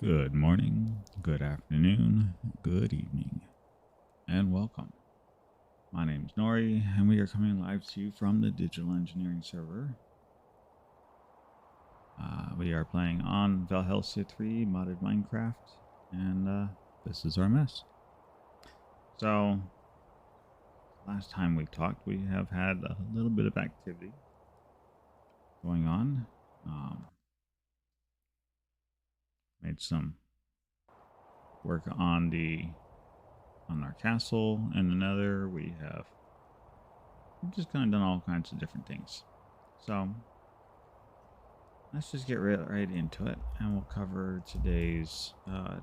Good morning, good afternoon, good evening, and welcome. My name is Nori, and we are coming live to you from the Digital Engineering server. We are playing on Valhalla 3 modded Minecraft, and this is our mess. So, last time we talked, we have had a little bit of activity going on. Made some work on our castle, and another we've just kind of done all kinds of different things. So let's just get right into it, and we'll cover today's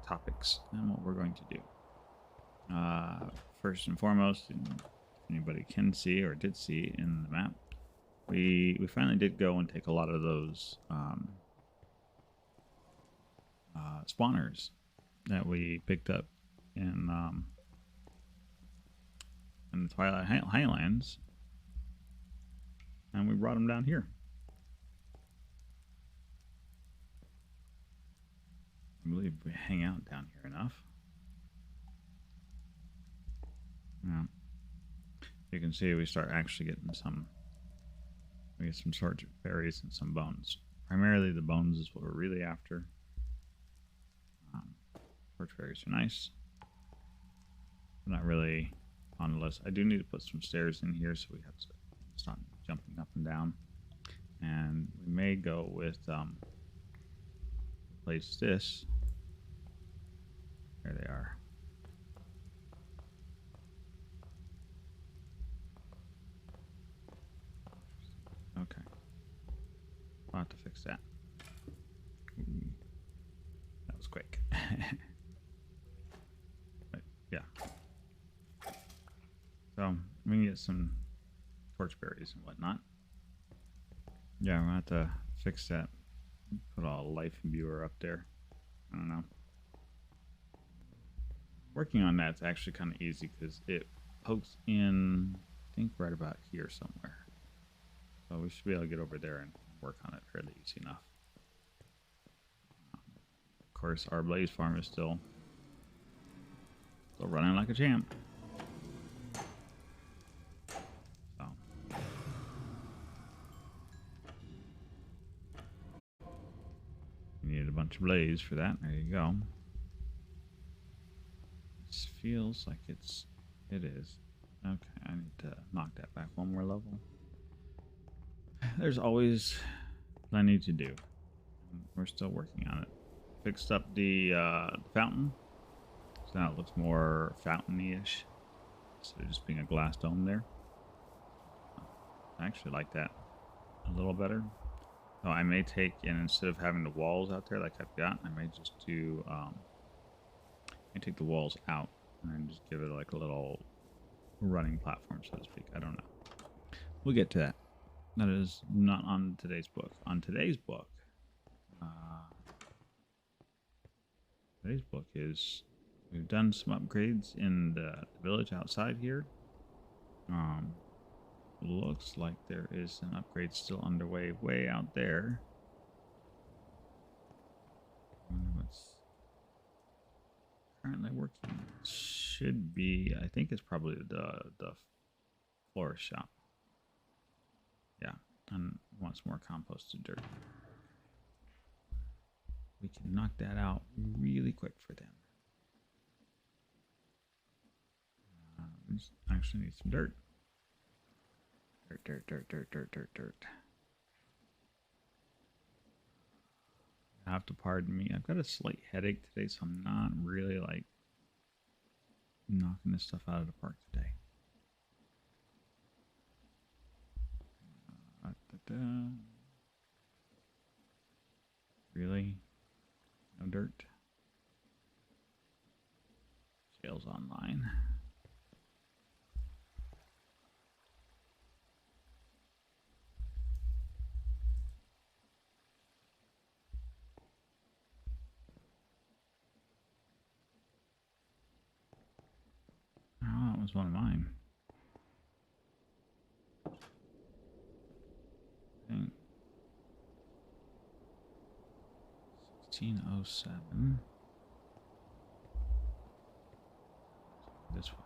topics and what we're going to do. First and foremost, and anybody can see or did see in the map, we finally did go and take a lot of those spawners that we picked up in the Twilight Highlands, and we brought them down here. I believe we hang out down here enough. Yeah. You can see we start actually getting we get some sort of berries and some bones. Primarily the bones is what we're really after. Torch berries are nice. Not really on the list. I do need to put some stairs in here, so we have to stop jumping up and down. And we may go with replace this. There they are. Okay. I'll have to fix that. That was quick. But yeah. So we can get some torch berries and whatnot. Yeah, we're gonna have to fix that. Put a life viewer up there. I don't know. Working on that's actually kind of easy because it pokes in, I think, right about here somewhere. So we should be able to get over there and work on it fairly easy enough. Of course, our Blaze farm is still running like a champ. So we needed a bunch of blaze for that. There you go. This feels like it is. Okay, I need to knock that back one more level. There's always plenty to do. We're still working on it. Fixed up the fountain, so now it looks more fountainy-ish instead of just being a glass dome there. I actually like that a little better. So I may take, and instead of having the walls out there like I've got, I may just do I take the walls out and just give it like a little running platform, so to speak. I don't know. We'll get to that. That is not on today's book. On today's book, is we've done some upgrades in the village outside here. Looks like there is an upgrade still underway way out there. I wonder what's currently working. Should be, I think it's probably the florist shop. Yeah, and wants more composted dirt. We can knock that out really quick for them. We just actually need some dirt. Dirt. You have to pardon me. I've got a slight headache today, so I'm not really like knocking this stuff out of the park today. Really? No dirt? Sales online. Oh, that was one of mine. 1607. This way.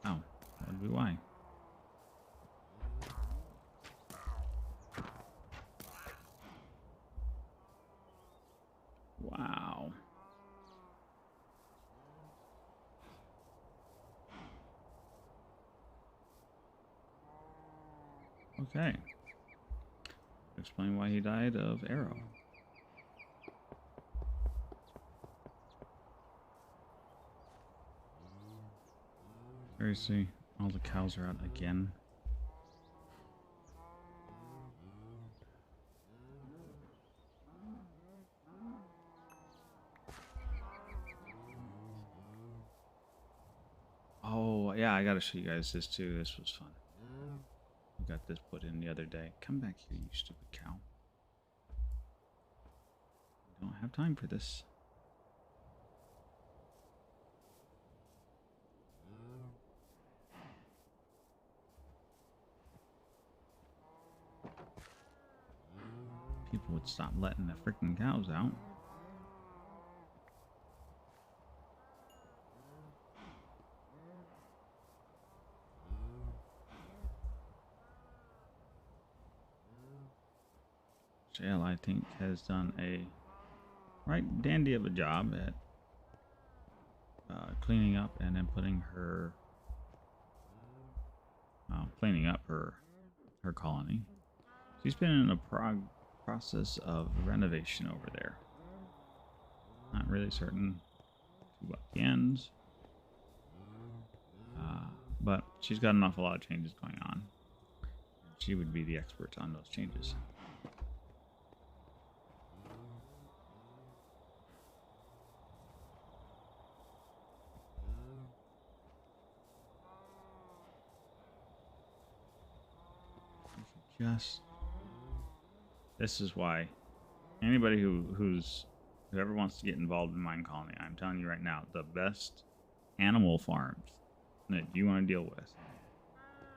Oh, that would be why. Wow. Okay. Explain why he died of arrow. Seriously, all the cows are out again. Oh, yeah, I gotta show you guys this too. This was fun. We got this put in the other day. Come back here, you stupid cow. We don't have time for this. People would stop letting the freaking cows out. JL, I think, has done a right dandy of a job at cleaning up and then putting her cleaning up her colony. She's been in a process of renovation over there. Not really certain to what ends, but she's got an awful lot of changes going on. She would be the expert on those changes. This is why anybody whoever wants to get involved in Mine Colony, I'm telling you right now, the best animal farms that you want to deal with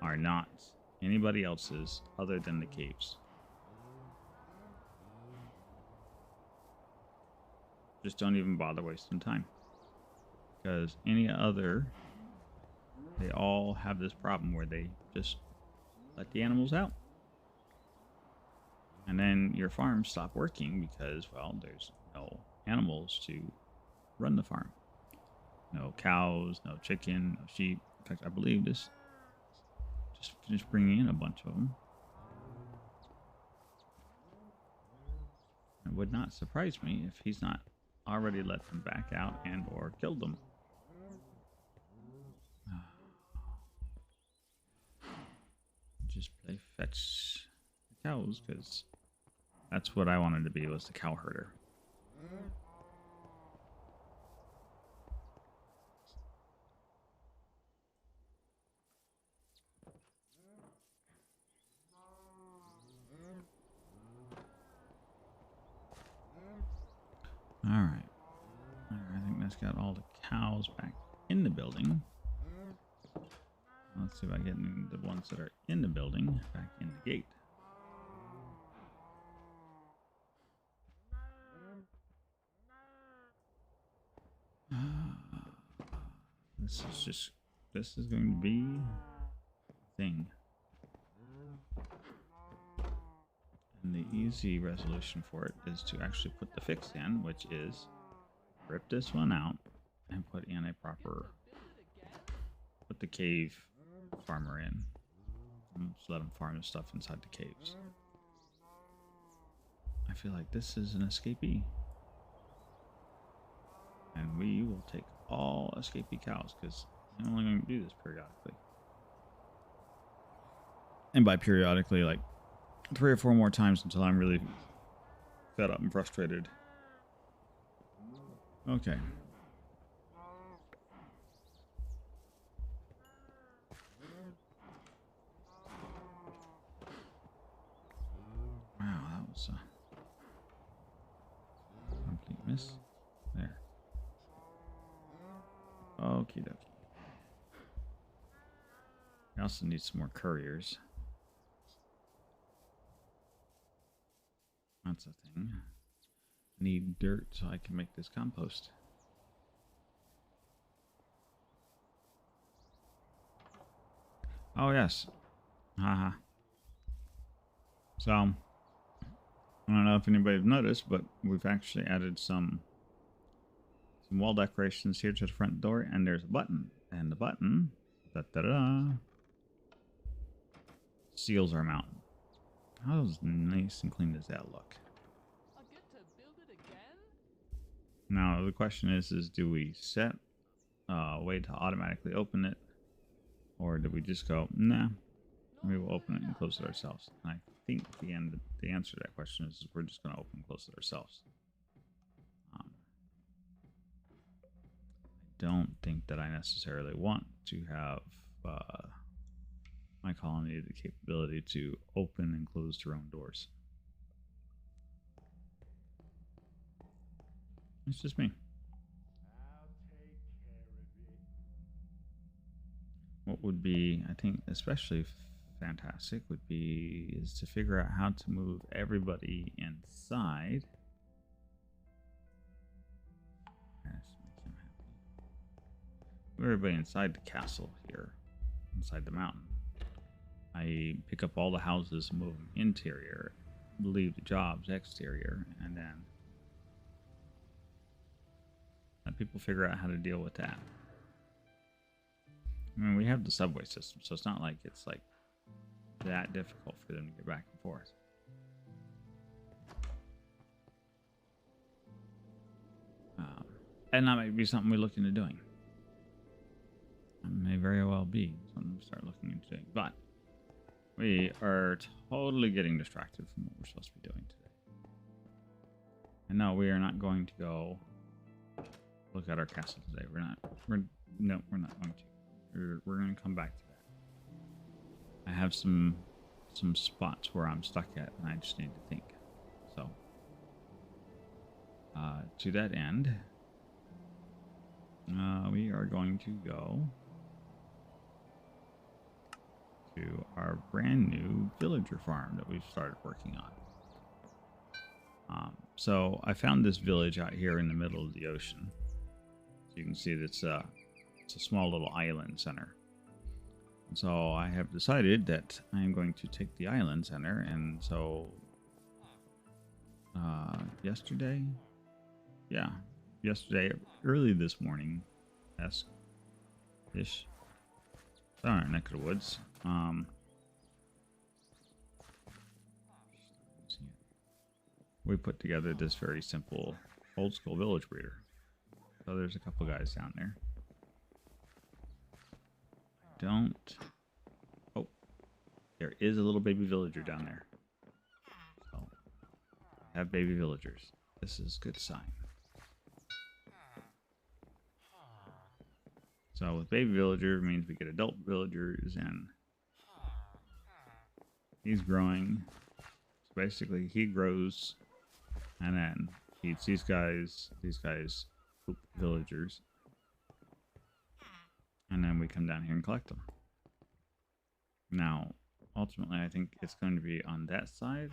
are not anybody else's other than the caves. Just don't even bother wasting time, because any other, they all have this problem where they just let the animals out. And then your farms stop working because, well, there's no animals to run the farm. No cows, no chicken, no sheep. In fact, I believe this just finished bringing in a bunch of them. It would not surprise me if he's not already let them back out and or killed them. Just play fetch the cows, because that's what I wanted to be, was the cow herder. Alright. I think that's got all the cows back in the building. Let's see about getting the ones that are in the building back in the gate. This is going to be a thing. And the easy resolution for it is to actually put the fix in, which is rip this one out and put in a proper, put the cave farmer in. And just let them farm the stuff inside the caves. I feel like this is an escapee. And we will take all escapee cows, because I'm only going to do this periodically. And by periodically, like 3 or 4 more times until I'm really fed up and frustrated. Okay. Wow, that was a complete miss. There. Okie dokie. I also need some more couriers. That's a thing. I need dirt so I can make this compost. Oh, yes. Haha. So, I don't know if anybody's noticed, but we've actually added some wall decorations here to the front door, and there's a button. And the button, da-da-da, seals our mountain. How nice and clean does that look? I get to build it again? Now, the question is do we set a way to automatically open it? Or do we just go, nah, we will open it and close it ourselves? And I think the answer to that question is we're just going to open and close it ourselves. I don't think that I necessarily want to have my colony the capability to open and close their own doors. It's just me. I'll take care of it. What would be, I think, especially fantastic is to figure out how to move everybody inside. Move everybody inside the castle here, inside the mountain. I pick up all the houses, move them interior, leave the jobs exterior, and then let people figure out how to deal with that. I mean, we have the subway system, so it's not like it's like that difficult for them to get back and forth. And that might be something we look into doing. That may very well be something we start looking into doing. But we are totally getting distracted from what we're supposed to be doing today. And no, we are not going to go look at our castle today. We're not going to. We're going to come back to that. I have some spots where I'm stuck at, and I just need to think. So, to that end, we are going to go to our brand new villager farm that we've started working on. So I found this village out here in the middle of the ocean. So you can see that it's a small little island center. And so I have decided that I am going to take the island center, and so yesterday, early this morning, ish, down in our neck of the woods. We put together this very simple old school village breeder. So there's a couple guys down there. Oh, there is a little baby villager down there. So have baby villagers. This is a good sign. So with baby villager means we get adult villagers, and he's growing. So basically he grows and then feeds these guys poop villagers. And then we come down here and collect them. Now, ultimately I think it's going to be on that side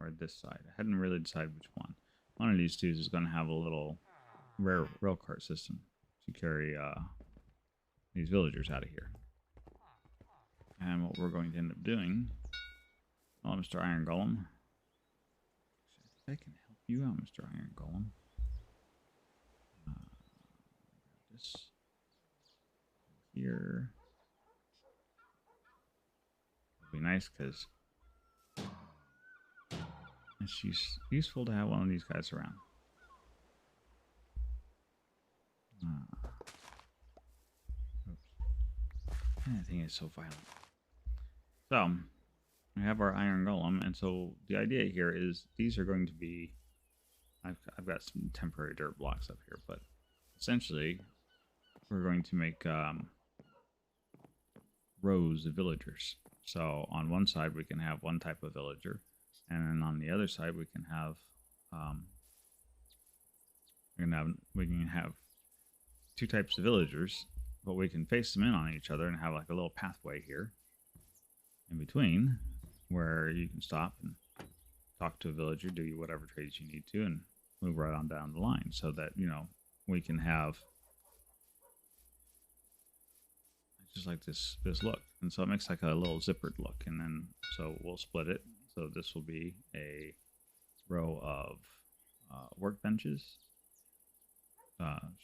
or this side. I hadn't really decided which one. One of these two is going to have a little rail cart system to carry these villagers out of here. And what we're going to end up doing, oh, Mr. Iron Golem, I think I can help you out, Mr. Iron Golem. This here would be nice because it's useful to have one of these guys around. Anything is so violent. So we have our iron golem, and so the idea here is these are going to be. I've got some temporary dirt blocks up here, but essentially we're going to make rows of villagers. So on one side we can have one type of villager, and then on the other side we can have we can have two types of villagers. But we can face them in on each other and have like a little pathway here in between where you can stop and talk to a villager, do whatever trades you need to, and move right on down the line so that, you know, we can have just like this look. And so it makes like a little zippered look. And then, so we'll split it. So this will be a row of workbenches,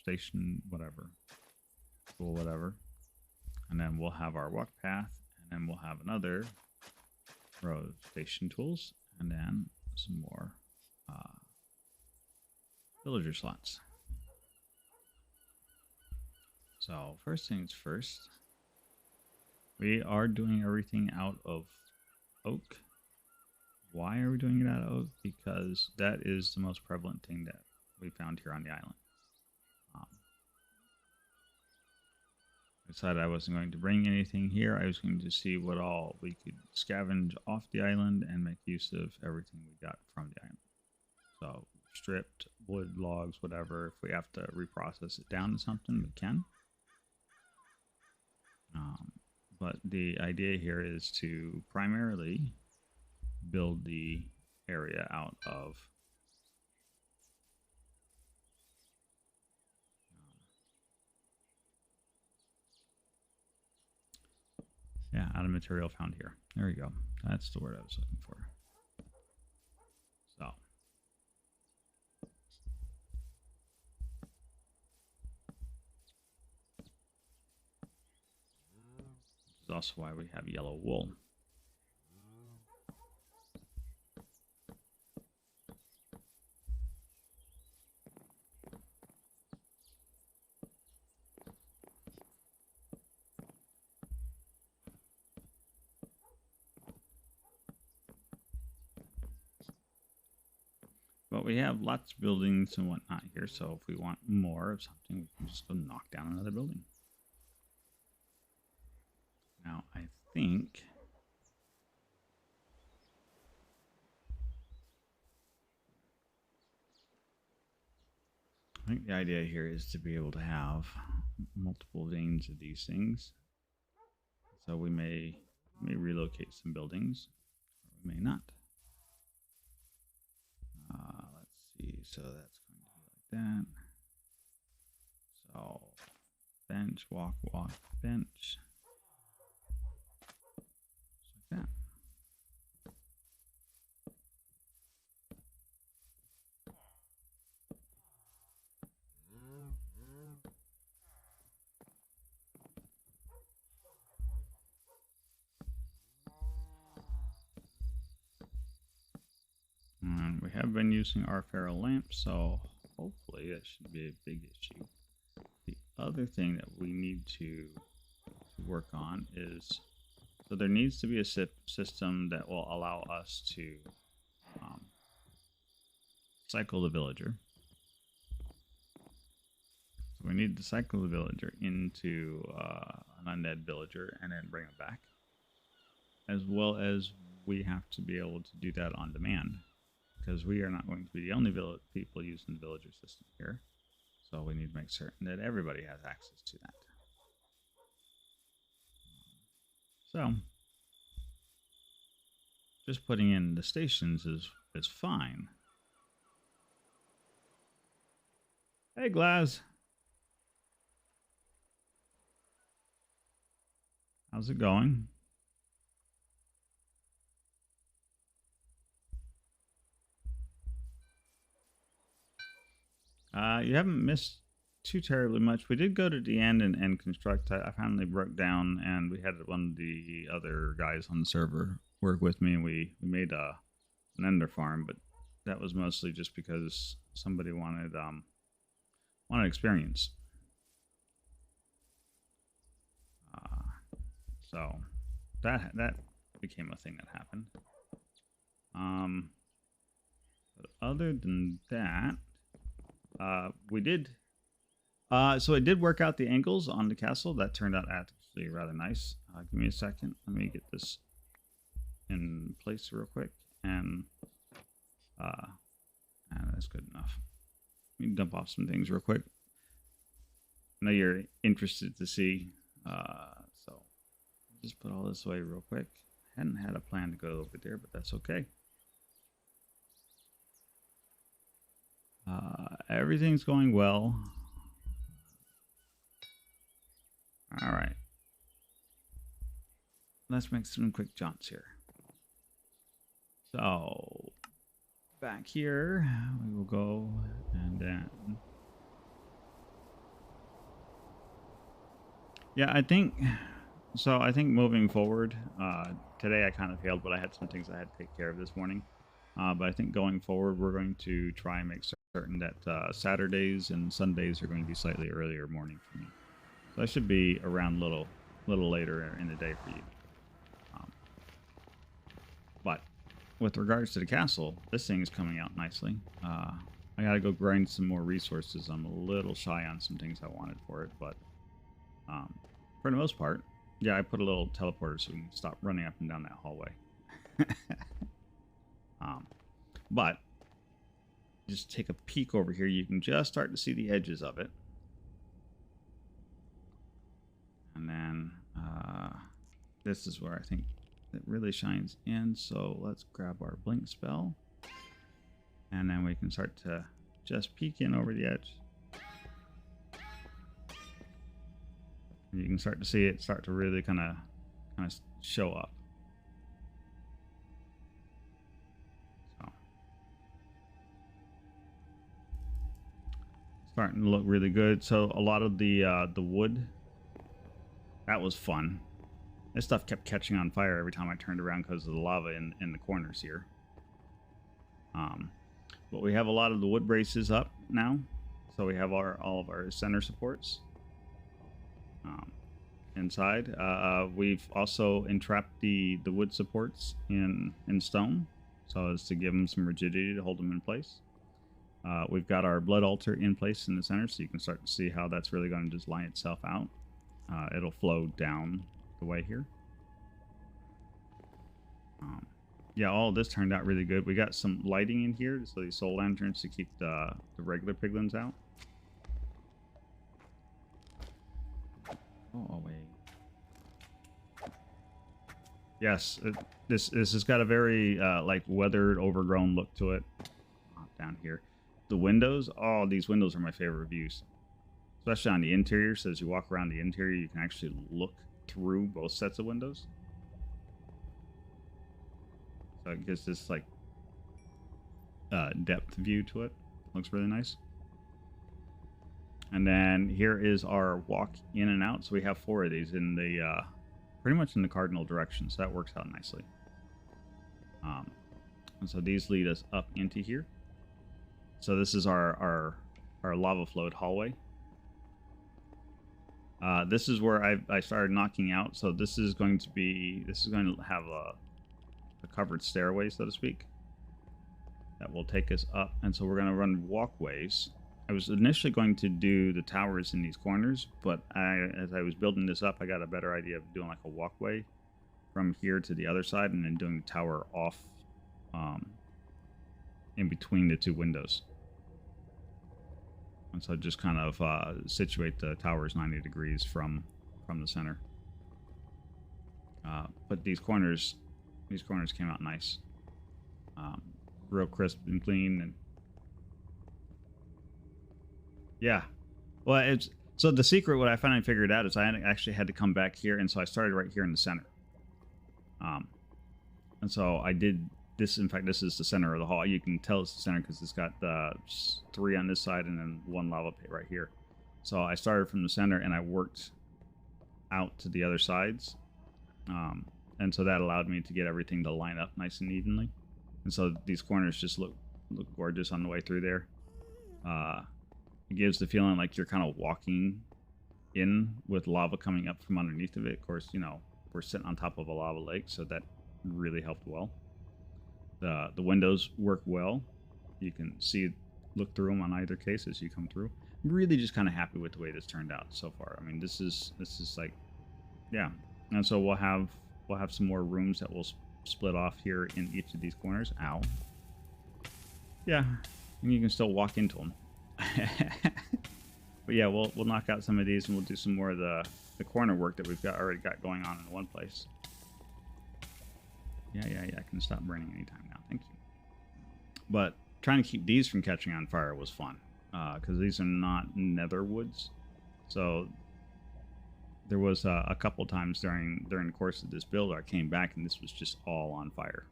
station, whatever, tool, whatever. And then we'll have our walk path, and then we'll have another row of station tools, and then some more villager slots. So first things first, we are doing everything out of oak. Why are we doing it out of oak? Because that is the most prevalent thing that we found here on the island. I decided I wasn't going to bring anything here. I was going to see what all we could scavenge off the island and make use of everything we got from the island. So stripped wood, logs, whatever. If we have to reprocess it down to something, we can. But the idea here is to primarily build the area out of out of material found here. There we go. That's the word I was looking for. So this is also why we have yellow wool. But we have lots of buildings and whatnot here, so if we want more of something, we can just go knock down another building. Now, I think the idea here is to be able to have multiple veins of these things. So we may relocate some buildings, or we may not. Let's see. So that's going to be like that. So bench, walk, bench. Just like that. And we have been using our ferro lamp, so hopefully that shouldn't be a big issue. The other thing that we need to work on is, so there needs to be a system that will allow us to cycle the villager. So we need to cycle the villager into an undead villager and then bring it back. As well as we have to be able to do that on demand, because we are not going to be the only people using the villager system here. So we need to make certain that everybody has access to that. So just putting in the stations is fine. Hey, Glaz. How's it going? You haven't missed too terribly much. We did go to the end and construct. I finally broke down, and we had one of the other guys on the server work with me, and we made an ender farm, but that was mostly just because somebody wanted experience. So that became a thing that happened. But other than that, we did. So it did work out the angles on the castle. That turned out actually rather nice. Give me a second. Let me get this in place real quick, and that's good enough. Let me dump off some things real quick. I know you're interested to see, so just put all this away real quick. Hadn't had a plan to go over there, but that's okay. Everything's going well. All right. Let's make some quick jaunts here. So back here, we will go and then. Yeah, I think so. I think moving forward, today I kind of failed, but I had some things I had to take care of this morning. But I think going forward, we're going to try and make certain that Saturdays and Sundays are going to be slightly earlier morning for me. So I should be around little later in the day for you. But with regards to the castle, this thing is coming out nicely. I gotta go grind some more resources. I'm a little shy on some things I wanted for it, but for the most part, yeah, I put a little teleporter so we can stop running up and down that hallway. But just take a peek over here. You can just start to see the edges of it. And then this is where I think it really shines in. So let's grab our blink spell. And then we can start to just peek in over the edge. And you can start to see it start to really kind of show up. So starting to look really good. So a lot of the wood, that was fun. This stuff kept catching on fire every time I turned around because of the lava in the corners here. But we have a lot of the wood braces up now, so we have all of our center supports inside. We've also entrapped the wood supports in stone, so as to give them some rigidity to hold them in place. We've got our blood altar in place in the center, so you can start to see how that's really going to just line itself out. It'll flow down the way here. Yeah, all of this turned out really good. We got some lighting in here, so these soul lanterns to keep the regular piglins out. Oh, wait. Yes, this has got a very like weathered, overgrown look to it. Down here, the windows. Oh, these windows are my favorite views, especially on the interior. So as you walk around the interior, you can actually look through both sets of windows. So it gives this like depth view to it. Looks really nice. And then here is our walk in and out. So we have 4 of these in the pretty much in the cardinal direction. So that works out nicely. And so these lead us up into here. So this is our lava flowed hallway. This is where I started knocking out. So this is going to have a covered stairway, so to speak, that will take us up. And so we're going to run walkways. I was initially going to do the towers in these corners, but as I was building this up, I got a better idea of doing like a walkway from here to the other side, and then doing the tower off in between the 2 windows. And so just kind of situate the towers 90 degrees from the center. But these corners came out nice, real crisp and clean. And yeah, well, it's so the secret. What I finally figured out is I actually had to come back here, and so I started right here in the center. And so I did this. In fact, this is the center of the hall. You can tell it's the center because it's got 3 on this side and then 1 lava pit right here. So I started from the center and I worked out to the other sides. And so that allowed me to get everything to line up nice and evenly. And so these corners just look gorgeous on the way through there. It gives the feeling like you're kind of walking in with lava coming up from underneath of it. Of course, you know, we're sitting on top of a lava lake, so that really helped well. The windows work well. You can look through them on either case as you come through. I'm really just kind of happy with the way this turned out so far. I mean, this is like, yeah. And so we'll have some more rooms that will split off here in each of these corners. Ow. Yeah, and you can still walk into them. But yeah, we'll knock out some of these and we'll do some more of the corner work that we've already got going on in one place. Yeah. I can stop burning anytime now. Thank you. But trying to keep these from catching on fire was fun, because these are not nether woods. So there was a couple times during the course of this build I came back and this was just all on fire.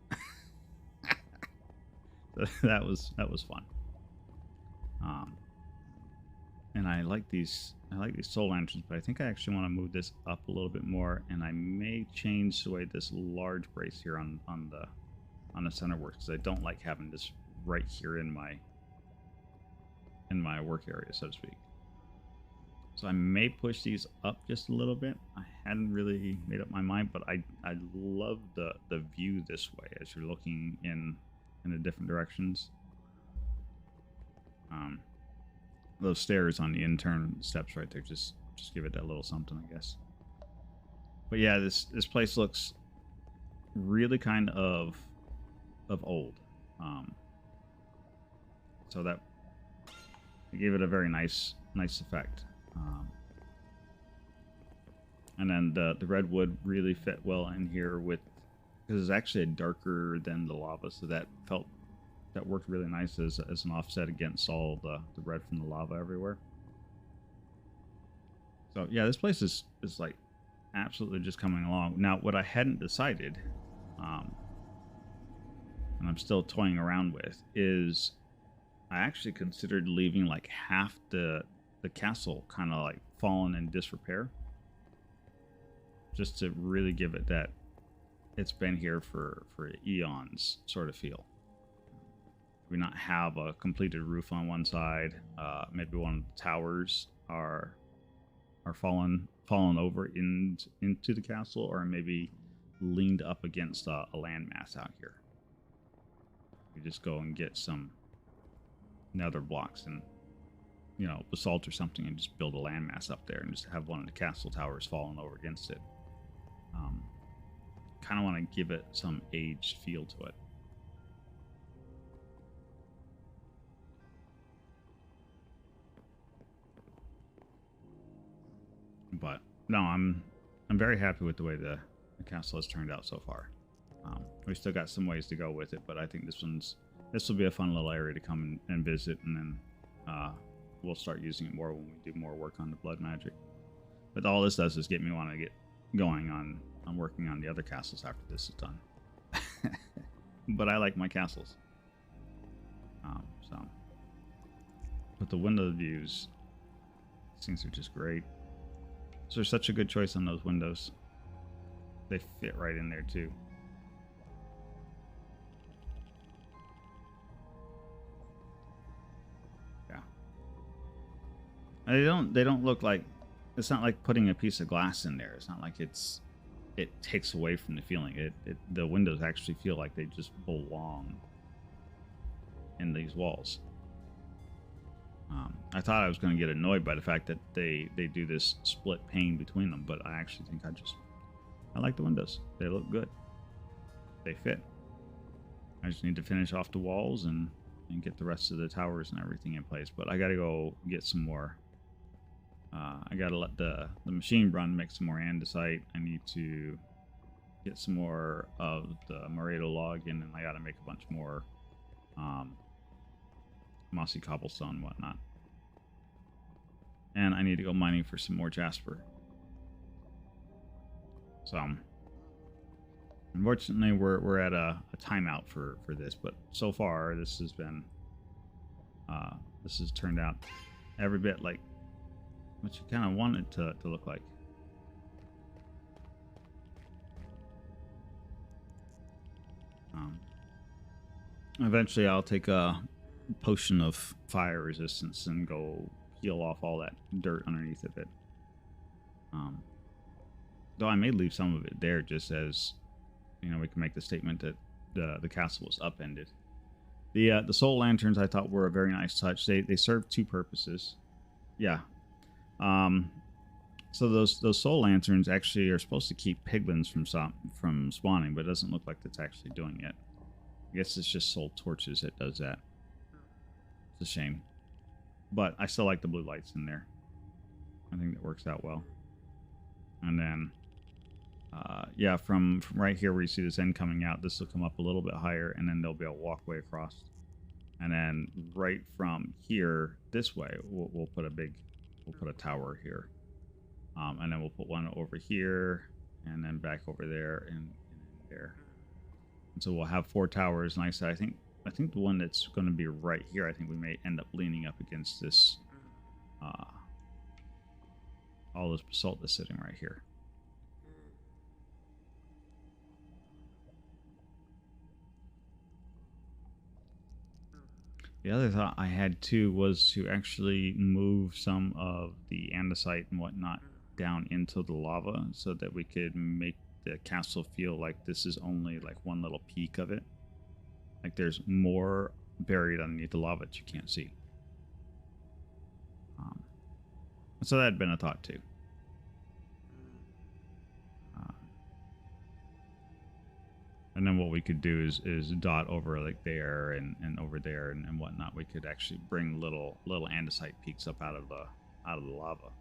So that was fun. And I like these soul lanterns, but I think I actually want to move this up a little bit more, and I may change the way this large brace here on the center works, because I don't like having this right here in my work area, so to speak. So I may push these up just a little bit. I hadn't really made up my mind, but I love the view this way as you're looking in the different directions. Those stairs on the intern steps right there just give it that little something, I guess. But yeah, this place looks really kind of old. So that gave it a very nice effect. And then the redwood really fit well in here because it's actually darker than the lava, so that worked really nice as an offset against all the red from the lava everywhere. So yeah, this place is like absolutely just coming along. Now, what I hadn't decided, and I'm still toying around with, is I actually considered leaving like half the castle kind of like fallen in disrepair, just to really give it that it's been here for eons sort of feel. We not have a completed roof on one side. Maybe one of the towers are fallen over into the castle, or maybe leaned up against a landmass out here. We just go and get some nether blocks and, you know, basalt or something, and just build a landmass up there and just have one of the castle towers falling over against it. Kind of want to give it some aged feel to it. But no, I'm very happy with the way the castle has turned out so far. We still got some ways to go with it, but I think this will be a fun little area to come and visit, and then we'll start using it more when we do more work on the blood magic. But all this does is get me want to get going on working on the other castles after this is done. But I like my castles. But the window views, things are just great. So there's such a good choice on those windows. They fit right in there too. Yeah. And they don't look like, it's not like putting a piece of glass in there. It's not like it takes away from the feeling. The windows actually feel like they just belong in these walls. I thought I was going to get annoyed by the fact that they do this split pane between them, but I actually think I like the windows. They look good. They fit. I just need to finish off the walls and get the rest of the towers and everything in place. But I got to go get some more. I got to let the machine run, make some more andesite. I need to get some more of the Moreto log in, and I got to make a bunch more mossy cobblestone and whatnot. And I need to go mining for some more jasper. So unfortunately we're at a timeout for this, but so far this has been this has turned out every bit like what you kind of want it to look like. Eventually I'll take a potion of fire resistance and go peel off all that dirt underneath of it. Though I may leave some of it there, just as, you know, we can make the statement that the castle was upended. The soul lanterns I thought were a very nice touch. They serve two purposes. Yeah. So those soul lanterns actually are supposed to keep piglins from spawning, but it doesn't look like that's actually doing it. I guess it's just soul torches that does that. It's a shame. But I still like the blue lights in there. I think that works out well. And then, yeah, from right here where you see this end coming out, this will come up a little bit higher, and then there'll be a walkway across. And then right from here this way, we'll put a tower here, and then we'll put one over here, and then back over there, and in there. And so we'll have 4 towers. And like I said, I think the one that's going to be right here, I think we may end up leaning up against this, all this basalt that's sitting right here. The other thought I had too was to actually move some of the andesite and whatnot down into the lava so that we could make the castle feel like this is only like one little peak of it. Like there's more buried underneath the lava that you can't see. So that had been a thought too. And then what we could do is dot over like there and over there and whatnot. We could actually bring little andesite peaks up out of the lava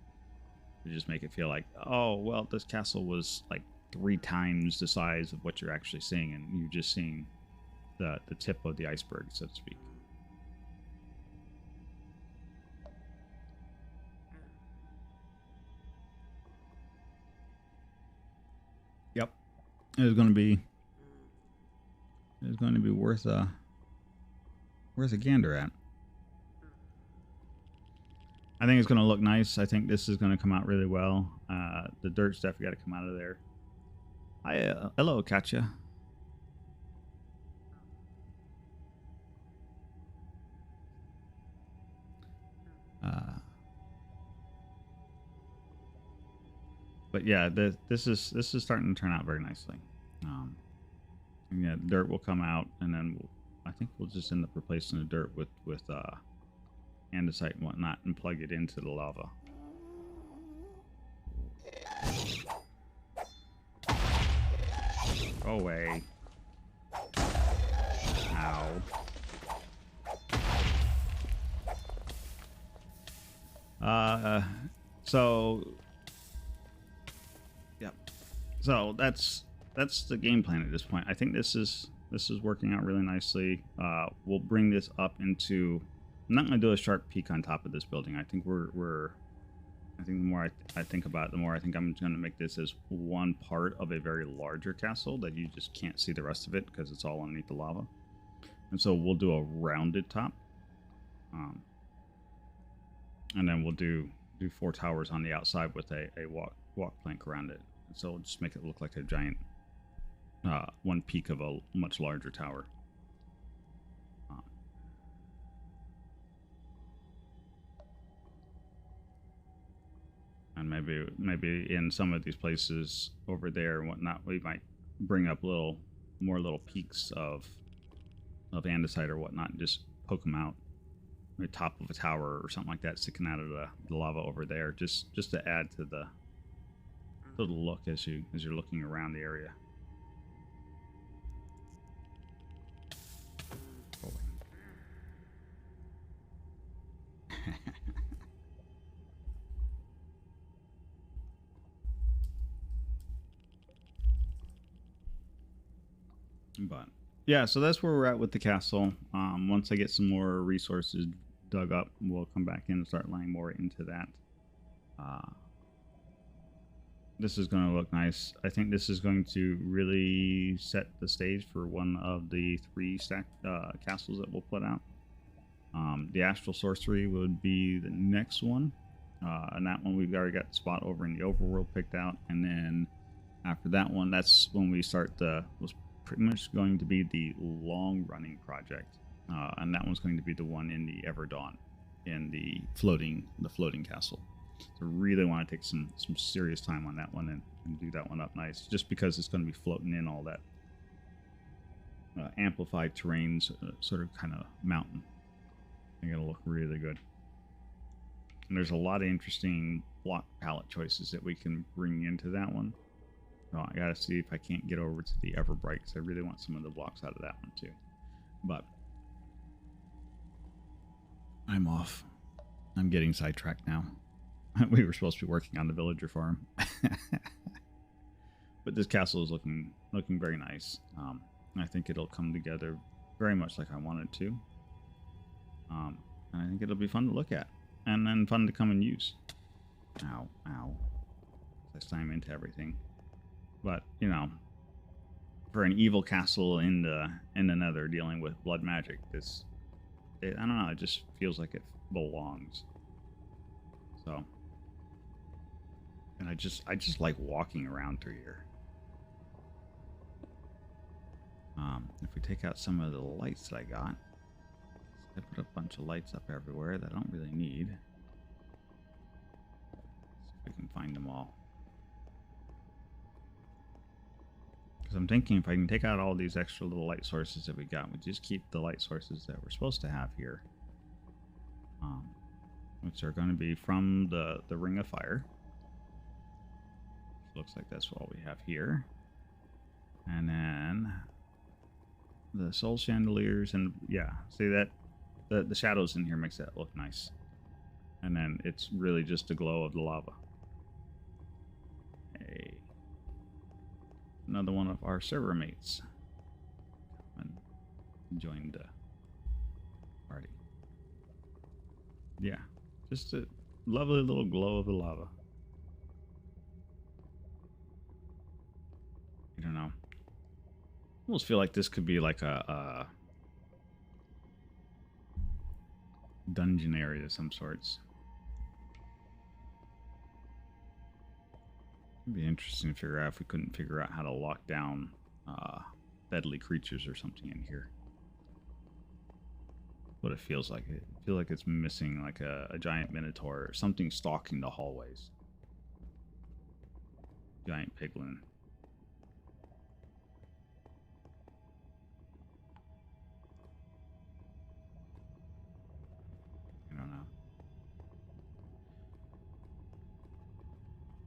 to just make it feel like, oh well, this castle was like 3 times the size of what you're actually seeing, and you're just seeing the tip of the iceberg, so to speak. Yep, it was going to be worth a gander at. I think it's going to look nice. I think this is going to come out really well. The dirt stuff got to come out of there. Hi, hello, Katya. But yeah, this is starting to turn out very nicely. And yeah, dirt will come out, and then I think we'll just end up replacing the dirt with andesite and whatnot, and plug it into the lava. Go away. Ow. So yep. So that's the game plan at this point. I think this is working out really nicely. We'll bring this up into. I'm not going to do a sharp peak on top of this building. I think I think the more I think about it, the more I think I'm going to make this as one part of a very larger castle that you just can't see the rest of it because it's all underneath the lava. And so we'll do a rounded top, and then we'll do 4 towers on the outside with a walk plank around it. And so we'll just make it look like a giant one peak of a much larger tower. And maybe in some of these places over there and whatnot, we might bring up more little peaks of andesite or whatnot, and just poke them out, the top of a tower or something like that, sticking out of the lava over there, just to add to the look as you're looking around the area. But yeah, so that's where we're at with the castle. Once I get some more resources dug up, we'll come back in and start laying more into that. This is going to look nice. I think this is going to really set the stage for one of the 3 stacked castles that we'll put out. The Astral Sorcery would be the next one. And that one we've already got the spot over in the overworld picked out. And then after that one, that's when we start was pretty much going to be the long-running project. And that one's going to be the one in the Everdawn, in the floating castle. So really want to take some serious time on that one and do that one up nice, just because it's going to be floating in all that amplified terrains, sort of kind of mountain. I think it'll look really good. And there's a lot of interesting block palette choices that we can bring into that one. So I gotta see if I can't get over to the Everbright, because I really want some of the blocks out of that one too. But I'm off. I'm getting sidetracked now. We were supposed to be working on the villager farm. But this castle is looking very nice. I think it'll come together very much like I wanted to. And I think it'll be fun to look at, and then fun to come and use. Ow, ow. I slam into everything. But, you know, for an evil castle in the Nether dealing with blood magic, I don't know, it just feels like it belongs. So, and I just like walking around through here. If we take out some of the lights that I got, I put a bunch of lights up everywhere that I don't really need. See if we can find them all. Because I'm thinking if I can take out all these extra little light sources that we got, we just keep the light sources that we're supposed to have here. Which are going to be from the Ring of Fire. Looks like that's all we have here. And then the soul chandeliers, and yeah, see that the shadows in here makes that look nice. And then it's really just the glow of the lava. Hey. Another one of our server mates. And joined the party. Yeah, just a lovely little glow of the lava. I don't know. Almost feel like this could be like a dungeon area of some sorts. It'd be interesting to figure out if we couldn't figure out how to lock down deadly creatures or something in here. What it feels like. It feels like it's missing like a giant minotaur or something stalking the hallways. Giant piglin.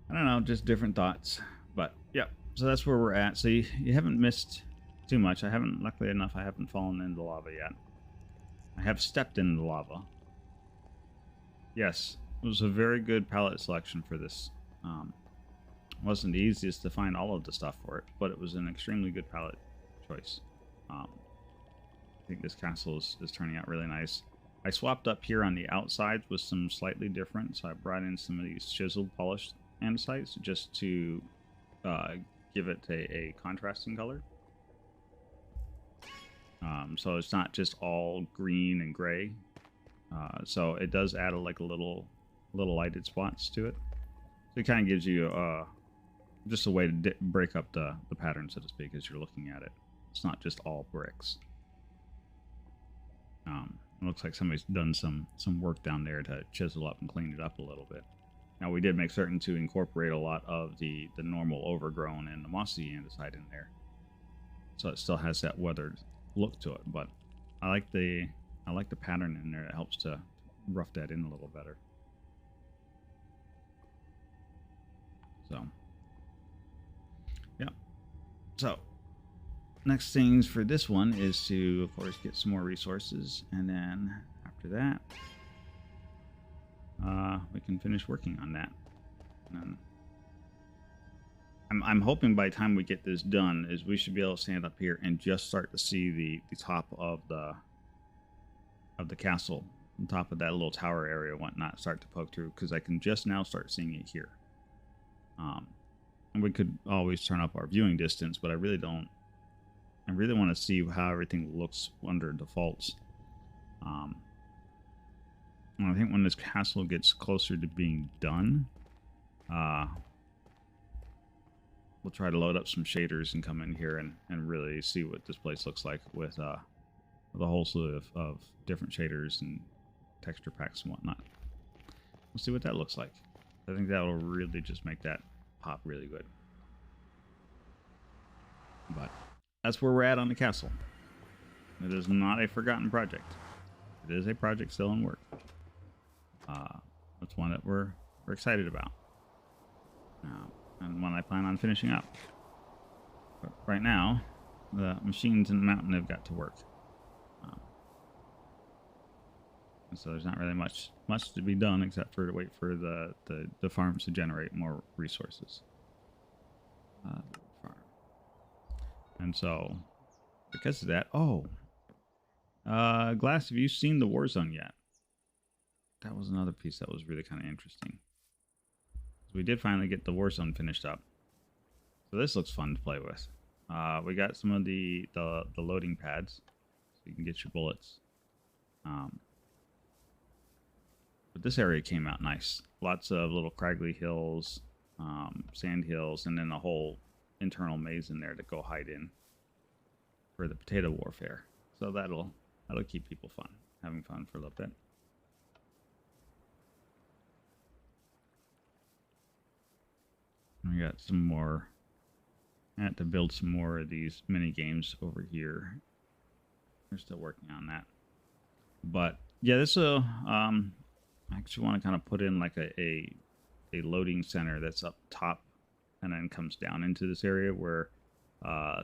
I don't know, just different thoughts. But yeah, so that's where we're at. So you haven't missed too much. Luckily enough, I haven't fallen into lava yet. I have stepped into the lava. Yes, it was a very good palette selection for this. It wasn't the easiest to find all of the stuff for it, but it was an extremely good palette choice. I think this castle is turning out really nice. I swapped up here on the outside with some slightly different, so I brought in some of these chiseled polished andesites just to give it a contrasting color. So it's not just all green and gray. So it does add like a little lighted spots to it. So it kind of gives you just a way to break up the pattern, so to speak, as you're looking at it. It's not just all bricks. It looks like somebody's done some work down there to chisel up and clean it up a little bit. Now, we did make certain to incorporate a lot of the normal overgrown and the mossy andesite in there, so it still has that weathered look to it. But I like the pattern in there. It helps to rough that in a little better. So, yeah. So, next things for this one is to, of course, get some more resources, and then after that, we can finish working on that. And I'm hoping by the time we get this done, is we should be able to stand up here and just start to see the top of the castle, on top of that little tower area and whatnot, start to poke through, because I can just now start seeing it here. And we could always turn up our viewing distance, but I really don't. I really want to see how everything looks under defaults. And I think when this castle gets closer to being done, we'll try to load up some shaders and come in here and really see what this place looks like with a whole slew of different shaders and texture packs and whatnot. We'll see what that looks like. I think that will really just make that pop really good. But that's where we're at on the castle. It is not a forgotten project. It is a project still in work. That's one that we're excited about. And one I plan on finishing up. But right now, the machines in the mountain have got to work. And so there's not really much to be done except for to wait for the farms to generate more resources. Farm. And so, because of that, oh, Glass, have you seen the Warzone yet? That was another piece that was really kind of interesting. We did finally get the Warzone finished up. So this looks fun to play with. We got some of the loading pads, so you can get your bullets. But this area came out nice. Lots of little craggly hills, sand hills, and then a whole internal maze in there to go hide in for the potato warfare. So that'll keep people having fun for a little bit. We got some more. I had to build some more of these mini games over here. We're still working on that. But yeah, this I actually want to kind of put in like a loading center that's up top and then comes down into this area where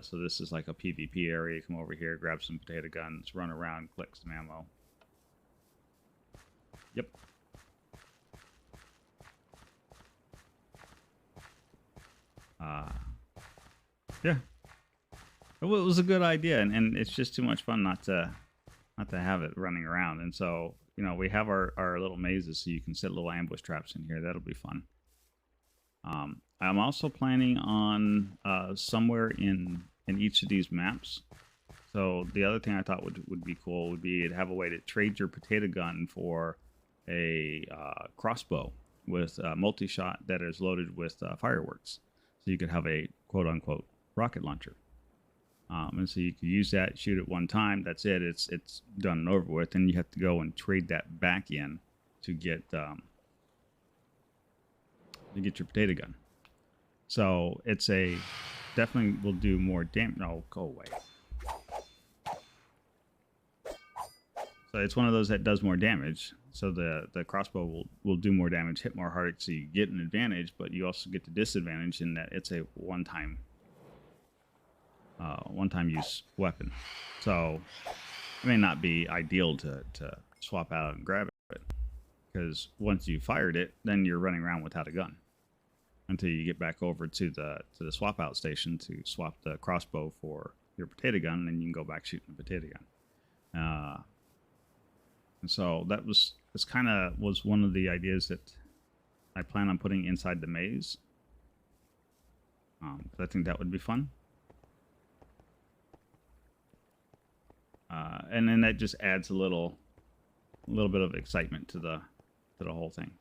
so this is like a PvP area. Come over here, grab some potato guns, run around, collect some ammo. Yep. Yeah, it was a good idea, and it's just too much fun not to have it running around. And so, you know, we have our little mazes, so you can set little ambush traps in here. That'll be fun. I'm also planning on somewhere in each of these maps. So the other thing I thought would be cool would be to have a way to trade your potato gun for a crossbow with multi-shot that is loaded with fireworks. So you could have a quote-unquote rocket launcher. And so you could use that, shoot it one time, that's it, it's done and over with, and you have to go and trade that back in to get your potato gun. So it's definitely will do more damage. No, go away. So it's one of those that does more damage. So the crossbow will do more damage, hit more hard, so you get an advantage, but you also get the disadvantage in that it's a one-time use weapon. So it may not be ideal to swap out and grab it, because once you fired it, then you're running around without a gun until you get back over to the swap out station to swap the crossbow for your potato gun, and then you can go back shooting the potato gun. And so this kind of was one of the ideas that I plan on putting inside the maze. I think that would be fun. And then that just adds a little bit of excitement to the whole thing.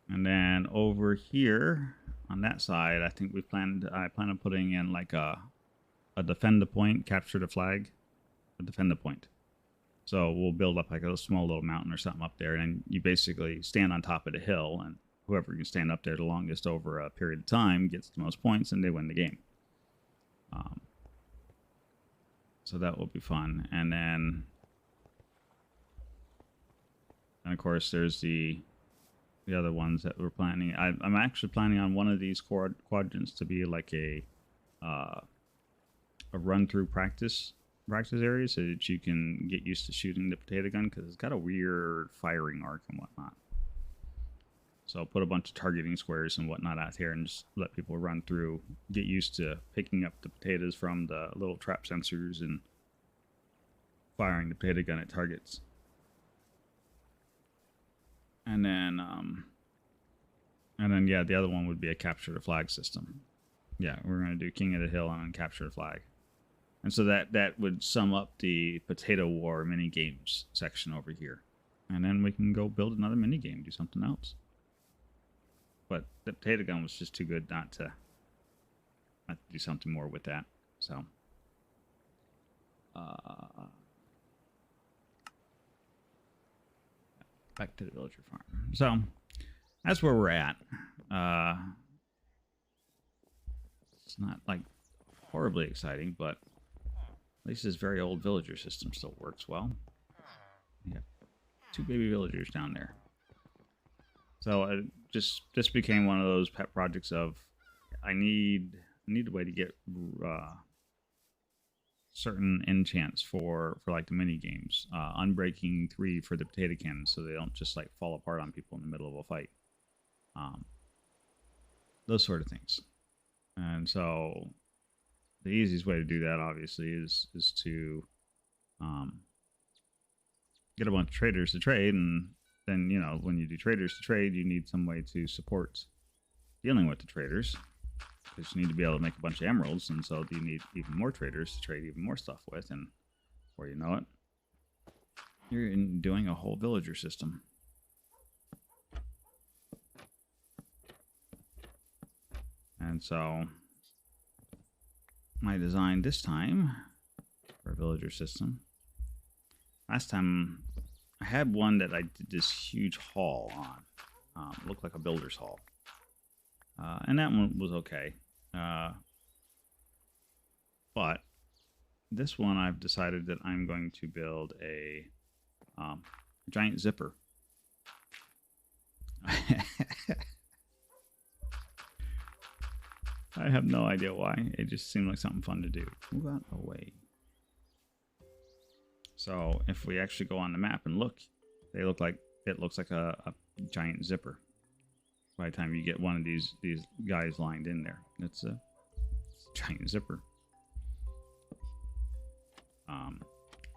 And then over here on that side, I think I plan on putting in like a defend the point, capture the flag, a defend the point. So we'll build up like a small little mountain or something up there, and you basically stand on top of the hill, and whoever can stand up there the longest over a period of time gets the most points, and they win the game. So that will be fun. And then, of course, there's the other ones that we're planning. I'm actually planning on one of these quadrants to be like a run-through practice area, so that you can get used to shooting the potato gun, because it's got a weird firing arc and whatnot. So I'll put a bunch of targeting squares and whatnot out here and just let people run through, get used to picking up the potatoes from the little trap sensors and firing the potato gun at targets. And then yeah, the other one would be a capture the flag system. Yeah, we're going to do King of the Hill and then capture the flag. And so that would sum up the Potato War mini games section over here. And then we can go build another mini game, do something else. But the potato gun was just too good not to do something more with that. So back to the villager farm. So that's where we're at. It's not like horribly exciting, but at least this very old villager system still works well. We have 2 baby villagers down there. So this became one of those pet projects of I need a way to get certain enchants for like the mini games. Unbreaking 3 for the potato cannons, so they don't just like fall apart on people in the middle of a fight. Those sort of things. And so the easiest way to do that, obviously, is to get a bunch of traders to trade, and then when you do traders to trade, you need some way to support dealing with the traders, because you need to be able to make a bunch of emeralds, and so you need even more traders to trade even more stuff with, and before you know it, you're doing a whole villager system. And so my design this time for a villager system, last time I had one that I did this huge hall on. Looked like a builder's hall. And that one was okay. But this one I've decided that I'm going to build a giant zipper. I have no idea why. It just seemed like something fun to do. Move out of the way. So if we actually go on the map and look, it looks like a giant zipper. By the time you get one of these guys lined in there, it's a giant zipper.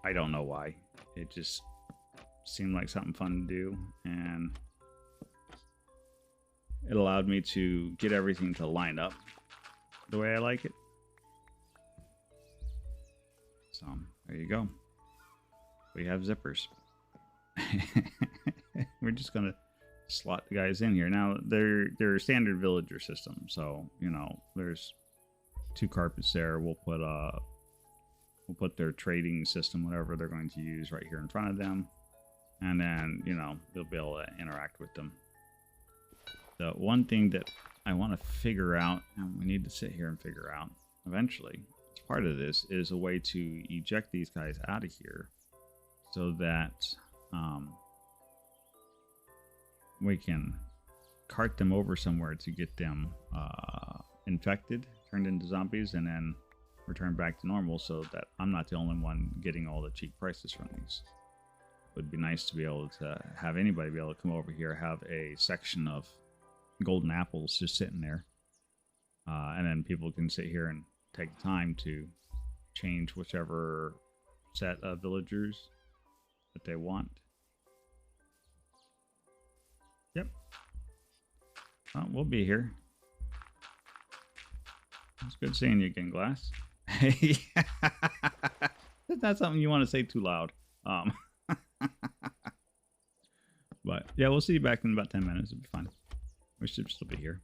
I don't know why. It just seemed like something fun to do, and it allowed me to get everything to line up the way I like it. So there you go. We have zippers. We're just gonna slot the guys in here. Now they're standard villager system, so there's 2 carpets there. We'll put their trading system, whatever they're going to use, right here in front of them, and then they'll be able to interact with them. The one thing that I want to figure out, and we need to sit here and figure out eventually, as part of this, is a way to eject these guys out of here so that we can cart them over somewhere to get them infected, turned into zombies, and then return back to normal, so that I'm not the only one getting all the cheap prices from these. It would be nice to be able to have anybody be able to come over here, have a section of golden apples just sitting there, and then people can sit here and take time to change whichever set of villagers that they want. Yep. Well, we'll be here. It's good seeing you again, Glass. That's not something you want to say too loud. But yeah, we'll see you back in about 10 minutes. It'll be fine. We should still be here.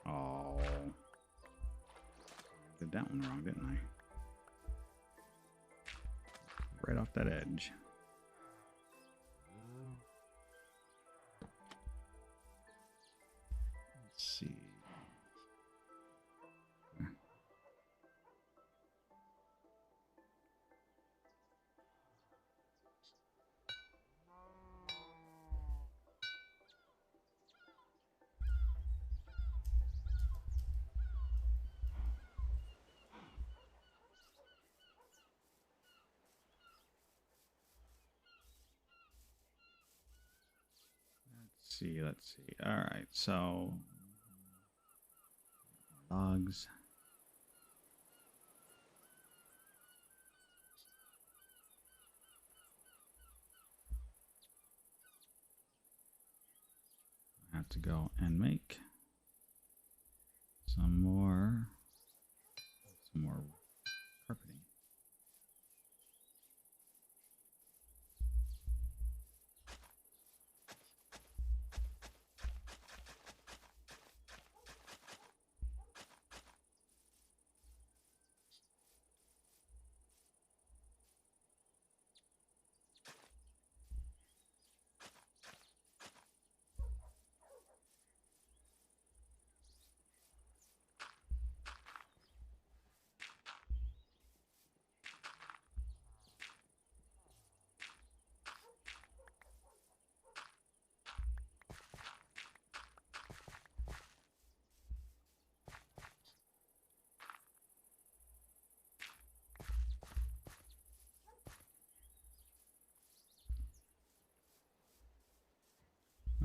Oh, did that one wrong, didn't I? Right off that edge. Let's see. Let's see. All right, so logs. I have to go and make some more carpeting.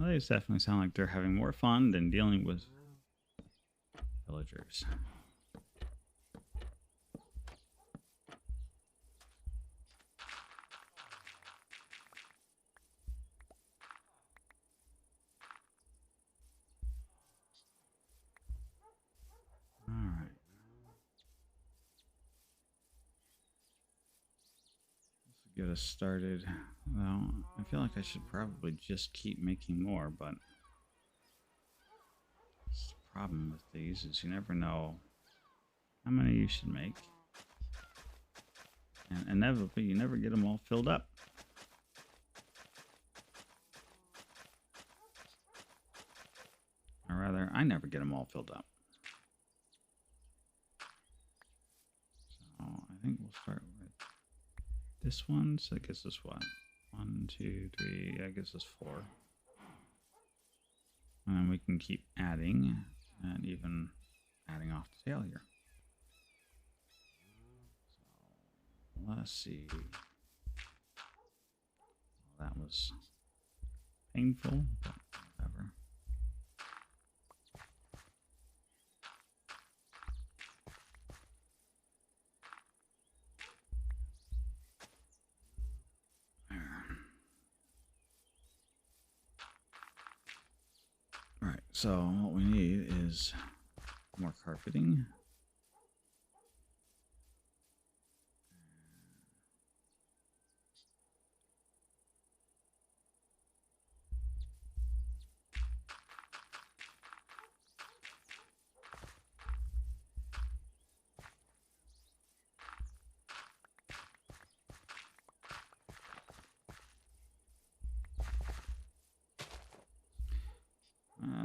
Well, they definitely sound like they're having more fun than dealing with villagers. All right. Let's get us started. Well, I feel like I should probably just keep making more, but the problem with these is you never know how many you should make. And inevitably, you never get them all filled up. Or rather, I never get them all filled up. So I think we'll start with this one. So that gives us what? 1, 2, 3, that gives us 4. And then we can keep adding and even adding off the tail here. So let's see. Well, that was painful, but whatever. Right, so what we need is more carpeting.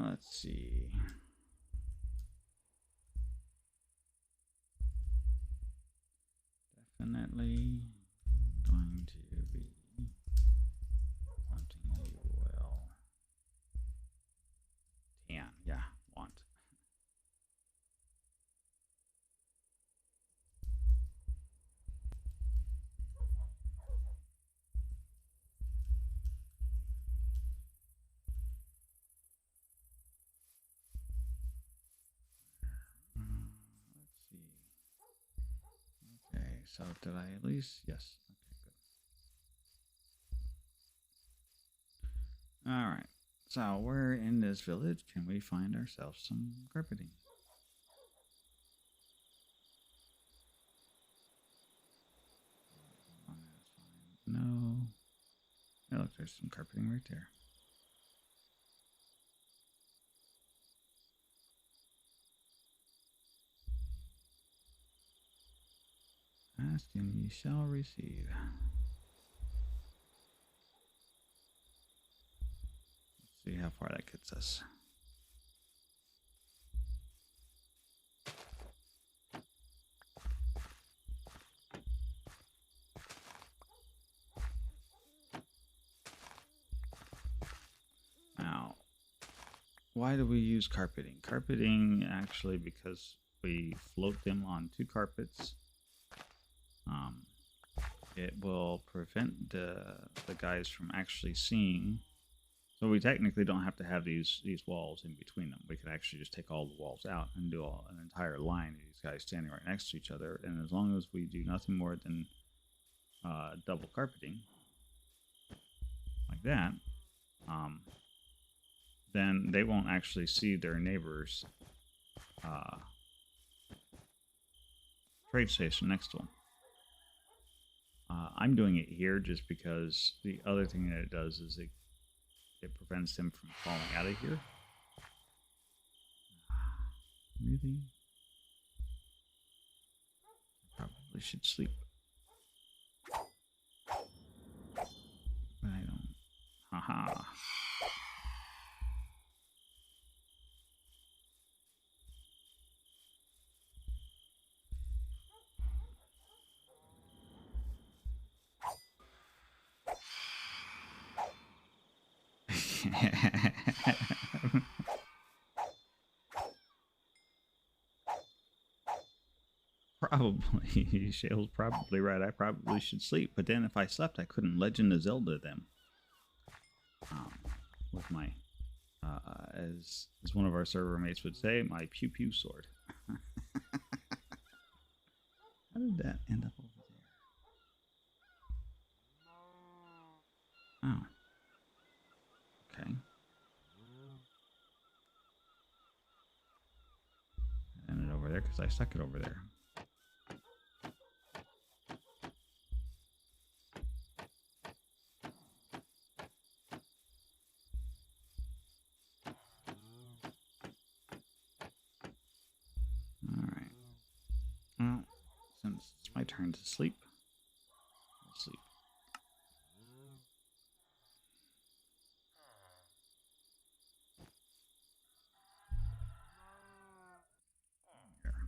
Let's see. Definitely going to be wanting you well. 10, yeah, want. Let's see. Okay, so did I at least? Yes. Okay, good. All right. So where in this village can we find ourselves some carpeting? No. Oh, look, there's some carpeting right there. Ask and ye shall receive. Let's see how far that gets us. Now, why do we use carpeting? Carpeting actually because we float them on 2 carpets. It will prevent the guys from actually seeing. So we technically don't have to have these walls in between them. We could actually just take all the walls out and do an entire line of these guys standing right next to each other. And as long as we do nothing more than double carpeting, like that, then they won't actually see their neighbor's trade station next to them. I'm doing it here just because the other thing that it does is it prevents them from falling out of here. Really? Probably should sleep. But I don't. Haha. Probably. Shale's probably right. I probably should sleep. But then if I slept, I couldn't Legend of Zelda them. With my as one of our server mates would say, my pew pew sword. How did that end up over there? Oh. Okay. It ended over there because I stuck it over there. Alright. Well, since it's my turn to sleep, I'll sleep. Here.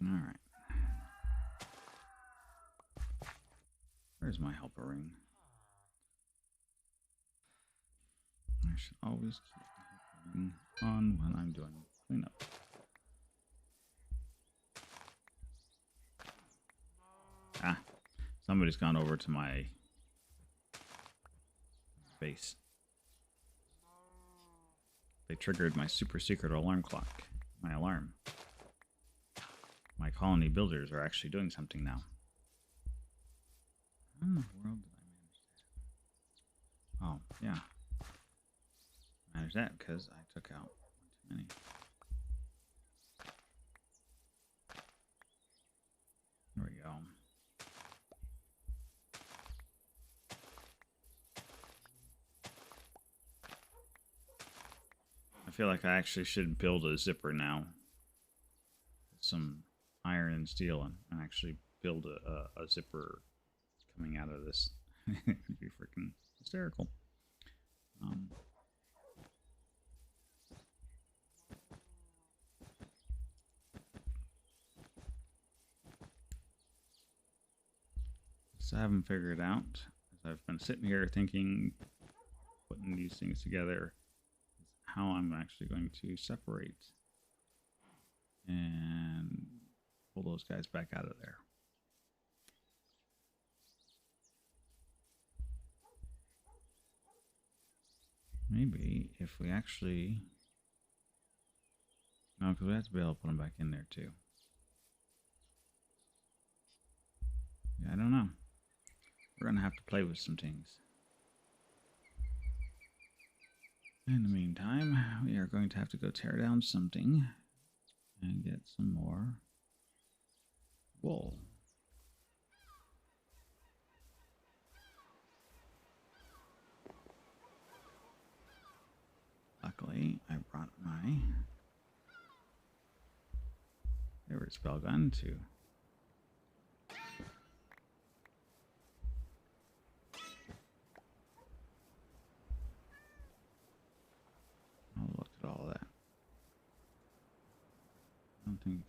Alright. Where's my helper ring? I should always keep the helper ring on when I'm doing cleanup. Ah, somebody's gone over to my base. They triggered my super secret alarm clock, my alarm. My colony builders are actually doing something now. How in the world did I manage that? Oh, yeah. Managed that because I took out one too many. There we go. I feel like I actually should build a zipper now. Some iron and steel and actually build a zipper coming out of this. It'd be freaking hysterical. So I haven't figured out, as I've been sitting here thinking, putting these things together, how I'm actually going to separate and pull those guys back out of there. Maybe if we actually... No, because we have to be able to put them back in there too. Yeah, I don't know. We're going to have to play with some things. In the meantime, we are going to have to go tear down something and get some more wool. Luckily, I brought my favorite spell gun to look at all that. I don't think...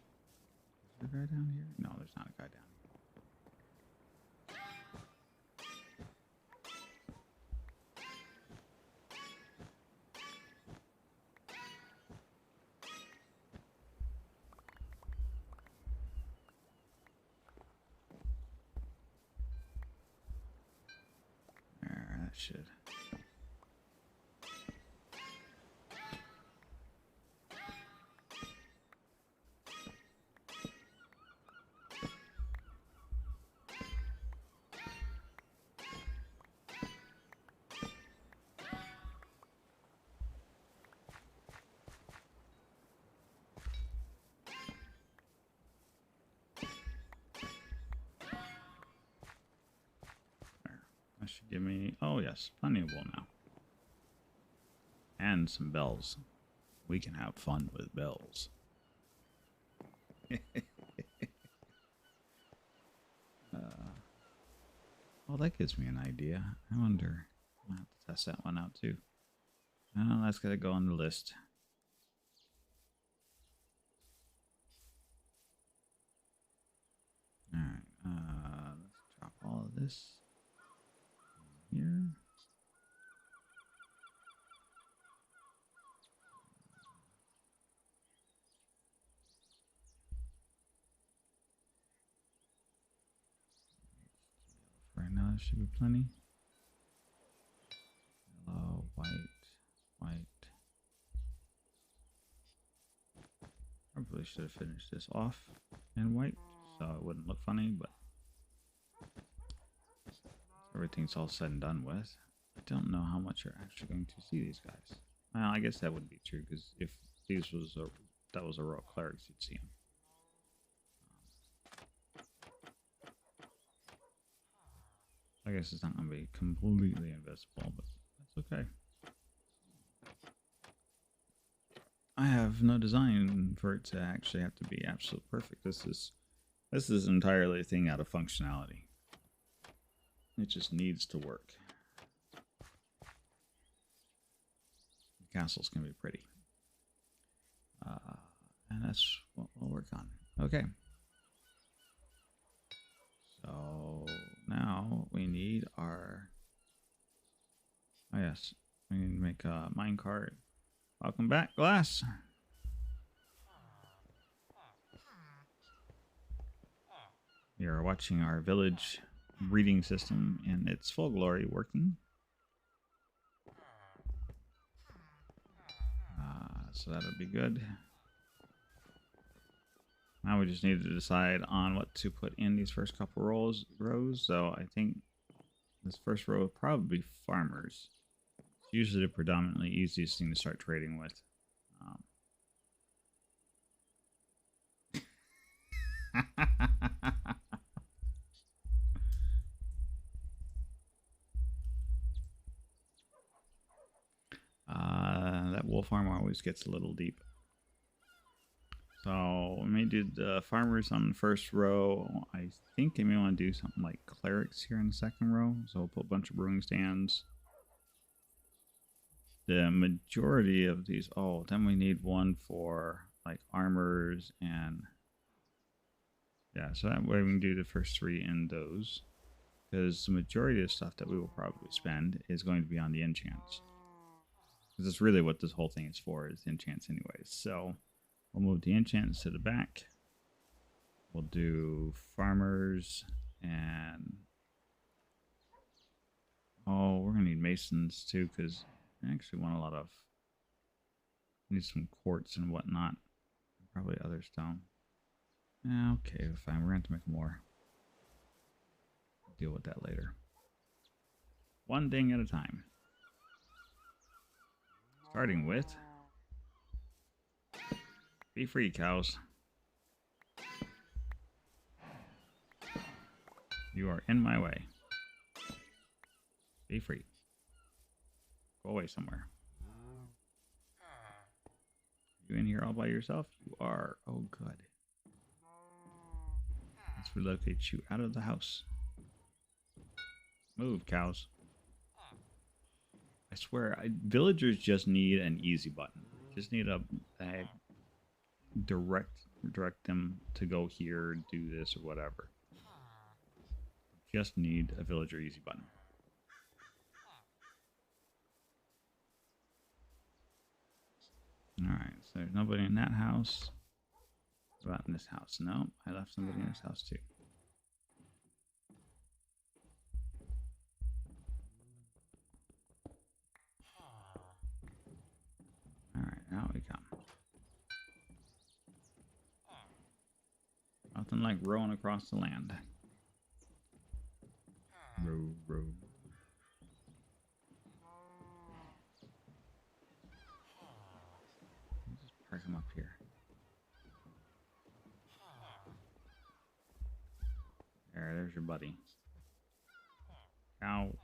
Is there a guy down here? No, there's not a guy down here. There, that should... That should give me... Oh, yes. Plenty of wool now. And some bells. We can have fun with bells. Well, that gives me an idea. I wonder... I'll have to test that one out, too. That's got to go on the list. Alright. Let's drop all of this here. For right now, there should be plenty. white. Probably should have finished this off in white so it wouldn't look funny, but everything's all said and done with. I don't know how much you're actually going to see these guys. Well, I guess that would be true because if that was a row of clerics, you'd see them. I guess it's not going to be completely invisible, but that's okay. I have no design for it to actually have to be absolute perfect. This is entirely a thing out of functionality. It just needs to work. The castle's going to be pretty. And that's what we'll work on. Okay. So now we need our... Oh yes, we need to make a minecart. Welcome back, Glass. We are watching our village breeding system in its full glory working. So that'll be good. Now we just need to decide on what to put in these first couple rows. So I think this first row will probably be farmers. It's usually the predominantly easiest thing to start trading with. That wool farm always gets a little deep. So we may do the farmers on the first row. I think I may want to do something like clerics here in the second row. So we'll put a bunch of brewing stands. The majority of these, oh, then we need one for like armors and yeah, so that way we can do the first three in those. Because the majority of the stuff that we will probably spend is going to be on the enchants. Because that's really what this whole thing is for, is enchants anyways. So we'll move the enchants to the back. We'll do farmers and... oh, we're going to need masons too, because I actually want a lot of... need some quartz and whatnot. Probably other stone. Okay, fine. We're going to have to make more. Deal with that later. One thing at a time. Starting with... be free, cows. You are in my way. Be free. Go away somewhere. You in here all by yourself? You are. Oh, good. Let's relocate you out of the house. Move, cows. I swear, villagers just need an easy button. Just need a direct them to go here, do this, or whatever. Just need a villager easy button. Alright, so there's nobody in that house. What about in this house? No, I left somebody in this house too. Alright, now we come. Nothing like rowing across the land. Row, row. Just park him up here. There's your buddy. Cow.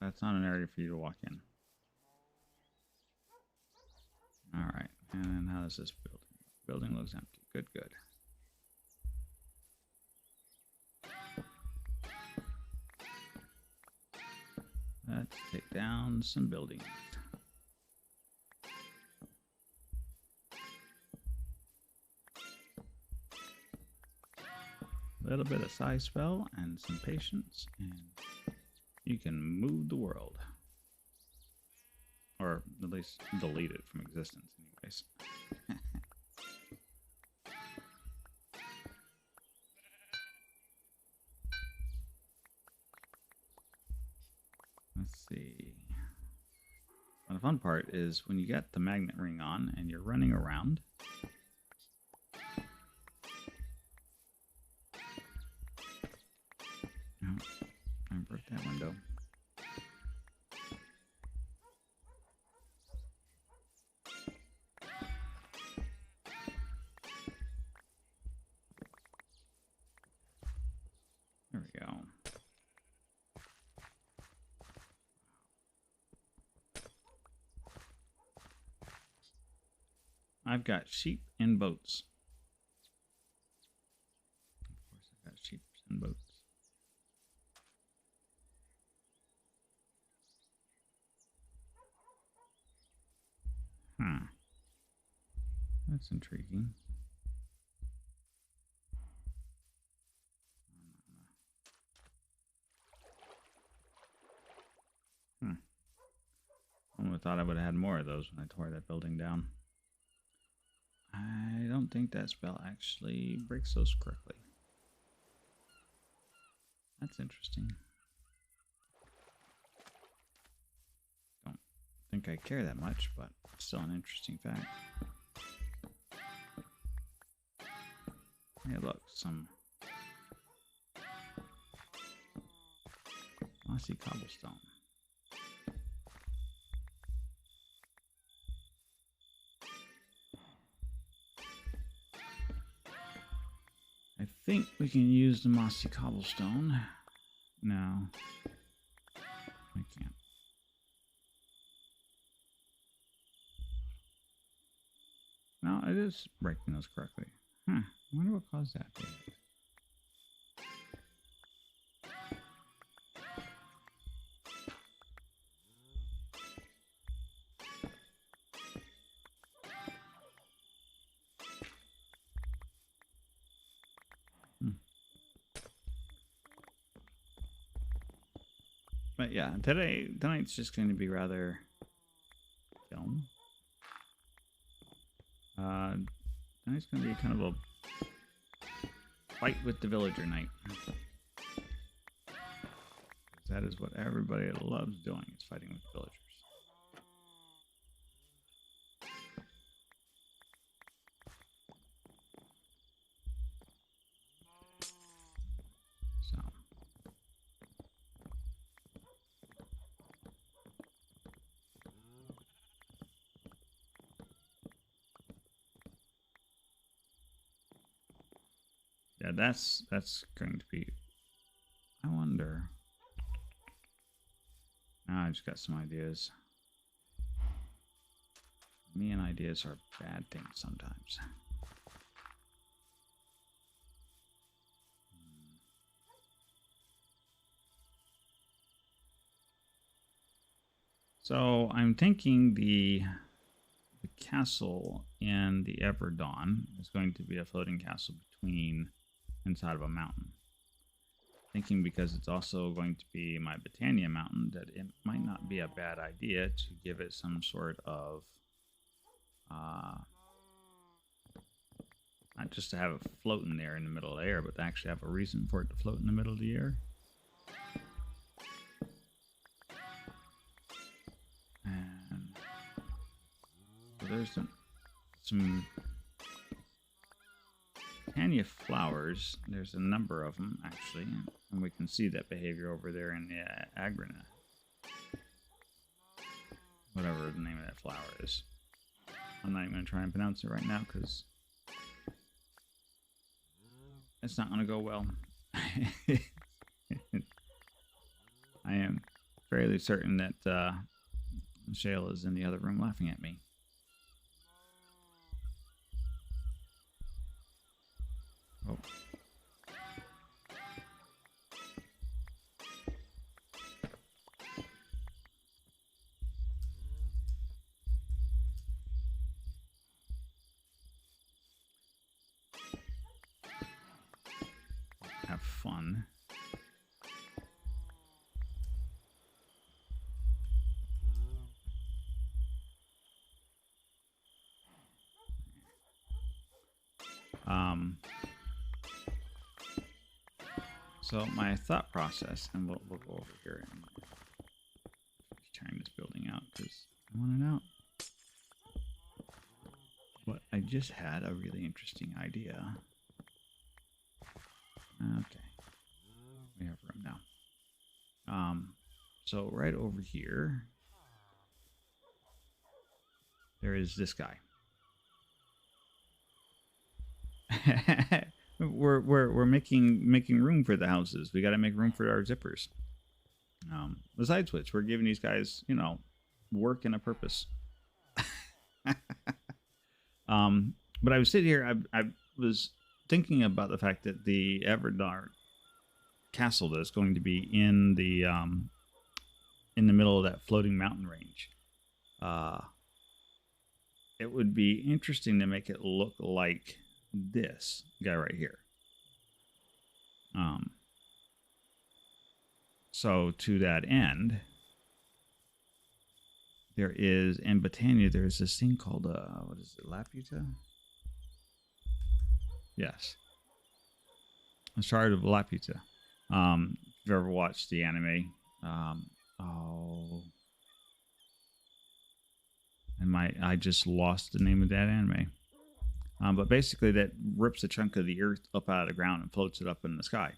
That's not an area for you to walk in. Alright, and then how does this building? Building looks empty. Good, good. Let's take down some buildings. A little bit of size spell and some patience, and you can move the world. Or at least delete it from existence, anyways. Let's see. the fun part is when you get the magnet ring on and you're running around. Oh, I broke that window. There we go. I've got sheep and boats. Of course, I've got sheep and boats. Huh. That's intriguing. Hmm. I would have thought I would have had more of those when I tore that building down. I don't think that spell actually breaks those correctly. That's interesting. Don't think I care that much, but still an interesting fact. Hey, look, some mossy cobblestone. I think we can use the mossy cobblestone. No, I can't. No, it is breaking those correctly. Huh, I wonder what caused that. But yeah, tonight's just going to be rather film. Tonight's going to be kind of a fight with the villager night. That is what everybody loves doing, is fighting with villagers. So. Yeah, that's going to be, I wonder. Now I just got some ideas. Me and ideas are bad things sometimes. So I'm thinking the castle in the Everdawn is going to be a floating castle between inside of a mountain. Thinking because it's also going to be my Botania mountain, that it might not be a bad idea to give it some sort of not just to have it floating there in the middle of the air, but to actually have a reason for it to float in the middle of the air. And so there's some Tanya flowers. There's a number of them, actually, and we can see that behavior over there in the Agrina. Whatever the name of that flower is. I'm not even going to try and pronounce it right now, because it's not going to go well. I am fairly certain that Shale is in the other room laughing at me. Oh. Have fun. So my thought process, and we'll go over here and tearing this building out, because Come on and out. But I just had a really interesting idea. Okay. We have room now. So right over here, there is this guy. we're making room for the houses. We got to make room for our zippers. Besides which, we're giving these guys, you know, work and a purpose. But I was sitting here. I was thinking about the fact that the Everdark castle that's going to be in the middle of that floating mountain range. It would be interesting to make it look like this guy right here. So to that end, there is in Botania, there's this thing called what is it, Laputa? Yes, a shard of Laputa. If you've ever watched the anime, I just lost the name of that anime. But basically, that rips a chunk of the earth up out of the ground and floats it up in the sky.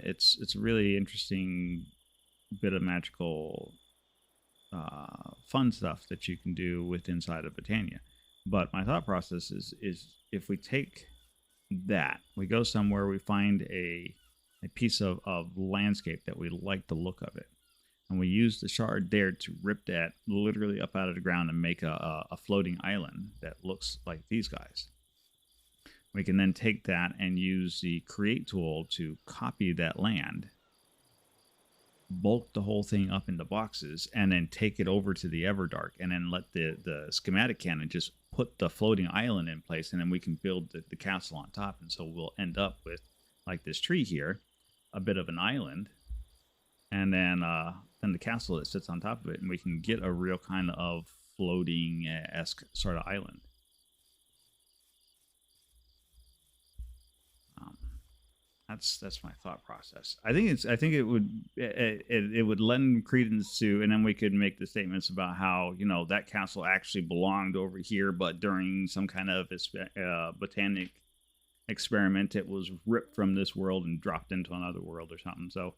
It's a really interesting bit of magical, fun stuff that you can do with inside of Botania. But my thought process is if we take that, we go somewhere, we find a piece of landscape that we like the look of it, and we use the shard there to rip that literally up out of the ground and make a floating island that looks like these guys. We can then take that and use the create tool to copy that land, bulk the whole thing up into boxes, and then take it over to the Everdark, and then let the schematic cannon just put the floating island in place, and then we can build the castle on top. And so we'll end up with, like this tree here, a bit of an island, and then the castle that sits on top of it, and we can get a real kind of floating-esque sort of island. That's my thought process. I think it would lend credence to, and then we could make the statements about how, you know, that castle actually belonged over here, but during some kind of botanic experiment, it was ripped from this world and dropped into another world or something. So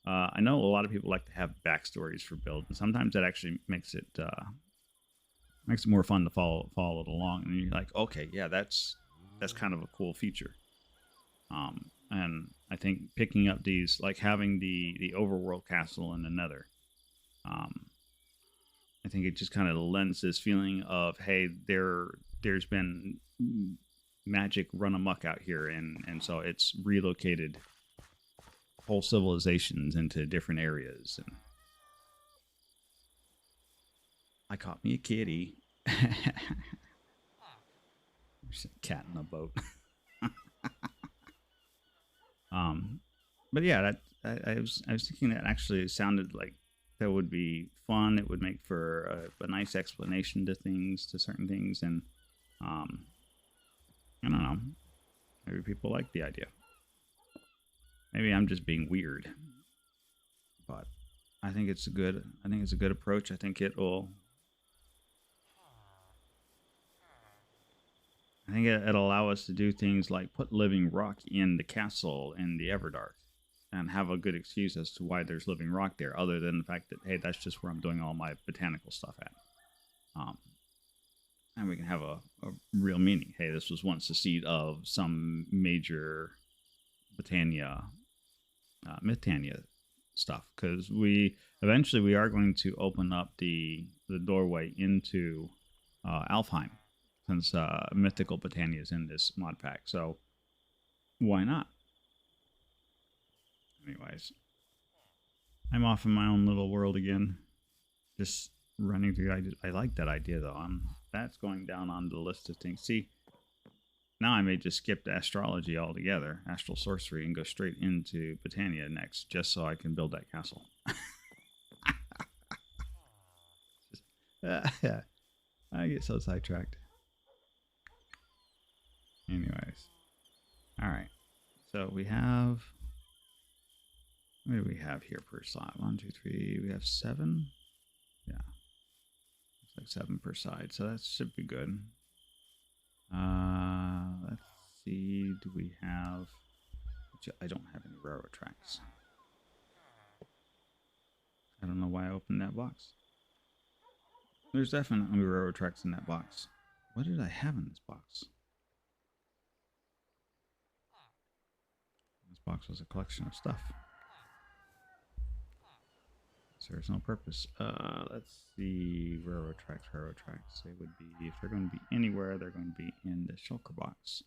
I know a lot of people like to have backstories for builds, and sometimes that actually makes it more fun to follow it along. And you're like, okay, yeah, that's kind of a cool feature. And I think picking up these, like having the overworld castle in the Nether, I think it just kind of lends this feeling of, hey, there's been magic run amok out here, and so it's relocated whole civilizations into different areas. And I caught me a kitty. There's a cat in a boat. But yeah, I was thinking that actually sounded like that would be fun. It would make for a nice explanation to certain things, and I don't know. Maybe people like the idea. Maybe I'm just being weird, but I think it's a good approach. I think it'll allow us to do things like put living rock in the castle in the Everdark, and have a good excuse as to why there's living rock there, other than the fact that, hey, that's just where I'm doing all my botanical stuff at. And we can have a real meaning. Hey, this was once the seat of some major Mythania stuff, because we eventually are going to open up the doorway into Alfheim, since Mythical Botania is in this mod pack. So why not? Anyways, I'm off in my own little world again, just running through. I like that idea though. That's going down on the list of things. See, now I may just skip the astrology altogether, astral sorcery, and go straight into Botania next, just so I can build that castle. Yeah, I get so sidetracked. Anyways, all right. So we have, what do we have here per slot? 1, 2, 3. We have 7. Yeah. It's like 7 per side, so that should be good. Let's see. Do we have? I don't have any railroad tracks. I don't know why I opened that box. There's definitely railroad tracks in that box. What did I have in this box? This box was a collection of stuff. Serves no purpose. Let's see. Railroad tracks, railroad tracks. They would be, if they're going to be anywhere, they're going to be in the shulker box.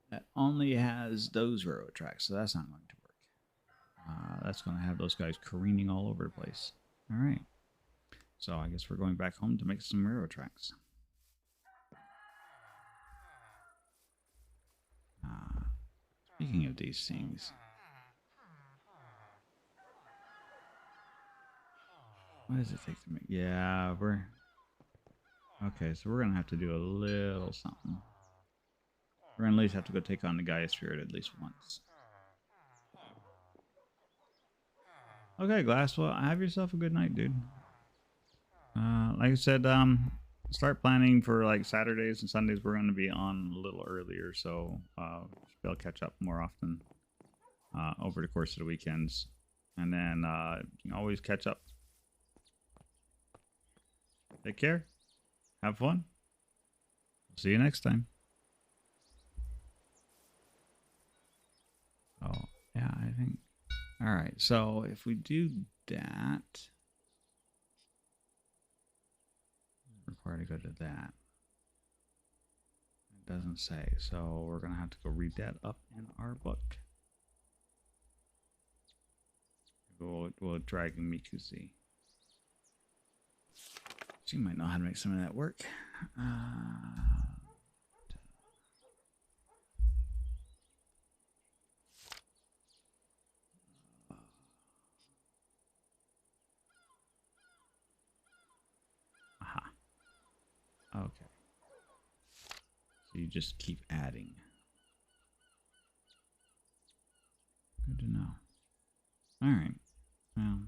That only has those railroad tracks, so that's not going to work. That's going to have those guys careening all over the place. All right. So I guess we're going back home to make some railroad tracks. Speaking of these things, what does it take to make? Yeah, we're okay. So we're gonna have to do a little something. We're gonna at least have to go take on the Gaia Spirit at least once. Okay, Glass. Well, have yourself a good night, dude. Like I said, start planning for like Saturdays and Sundays. We're going to be on a little earlier, so should be able to catch up more often over the course of the weekends, and then you can always catch up. Take care. Have fun. See you next time. Oh yeah, I think. All right, so if we do that. Required to go to that. It doesn't say, so we're gonna have to go read that up in our book. We'll drag Mikuzi. She might know how to make some of that work. Aha. Okay. So you just keep adding. Good to know. All right. Well,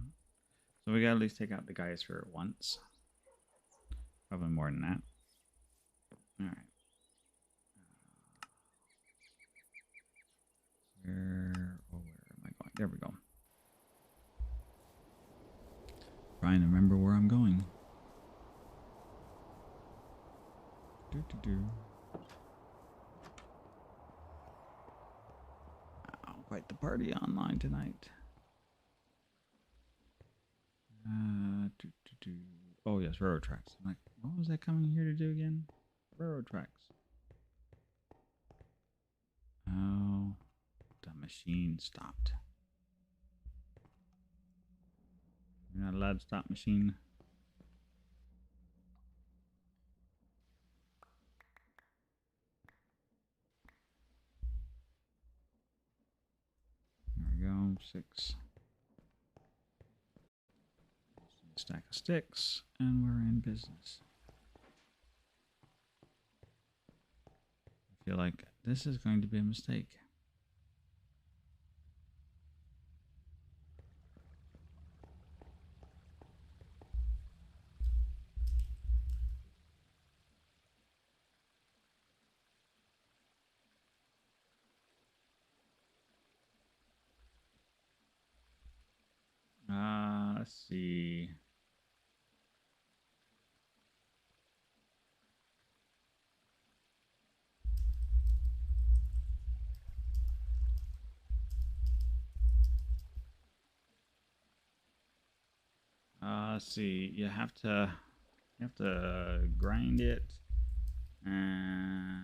so we gotta at least take out the Gaia Spirit once. Probably more than that. All right. Where am I going? There we go. Trying to remember where I'm going. Wow, quite the party online tonight. Oh yes, railroad tracks. I'm like, what was I coming here to do again? Railroad tracks. Oh, the machine stopped. You're not allowed to stop machine. There we go, 6. Stack of sticks, and we're in business. I feel like this is going to be a mistake. Let's see. Let's see. You have to grind it and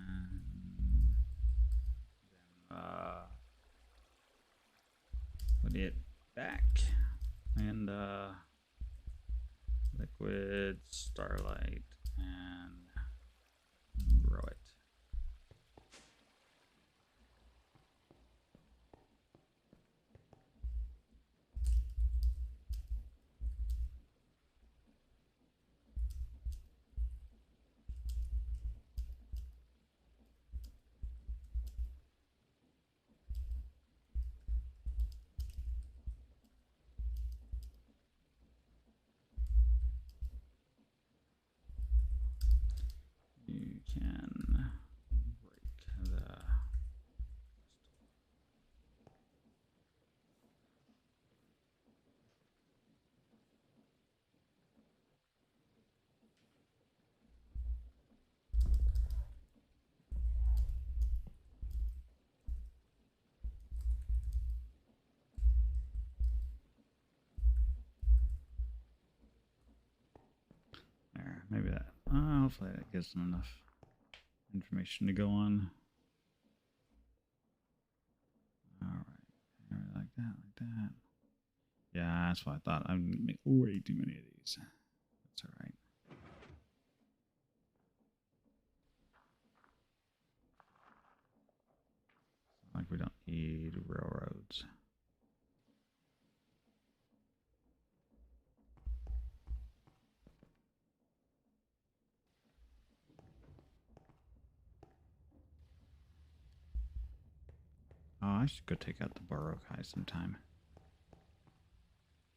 then put it back and liquid starlight and grow it. hopefully that gives them enough information to go on. Alright. Like that, like that. Yeah, that's what I thought. I would make way too many of these. That's alright. Like we don't need railroads. Oh, I should go take out the Barokai sometime.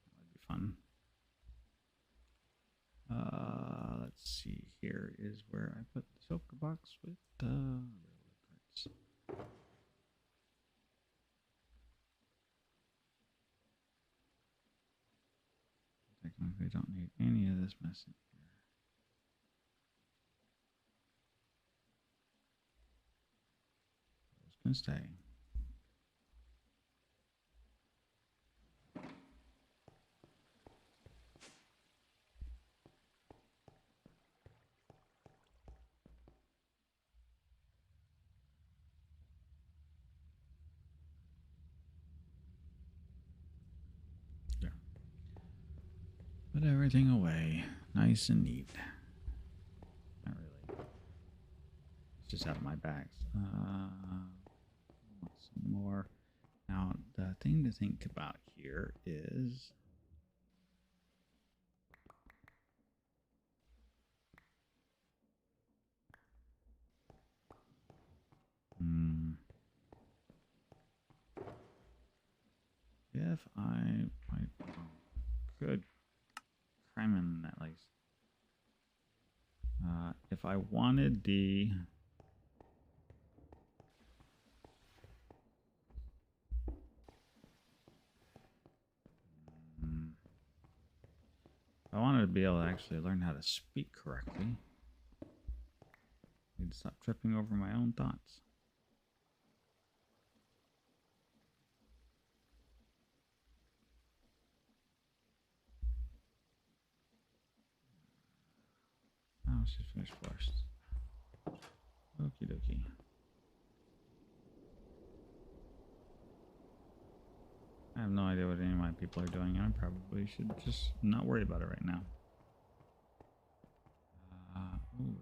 That'd be fun. Let's see. Here is where I put the shulker box with railroad carts. Technically, don't need any of this mess in here. Those can stay. Put everything away, nice and neat. Not really. It's just out of my bags. Want some more. Now, the thing to think about here is if I could crime in that place. If I wanted the if I wanted to be able to actually learn how to speak correctly, I need to stop tripping over my own thoughts. Oh, she's finished first. Okie dokie. I have no idea what any of my people are doing. I probably should just not worry about it right now. Ooh.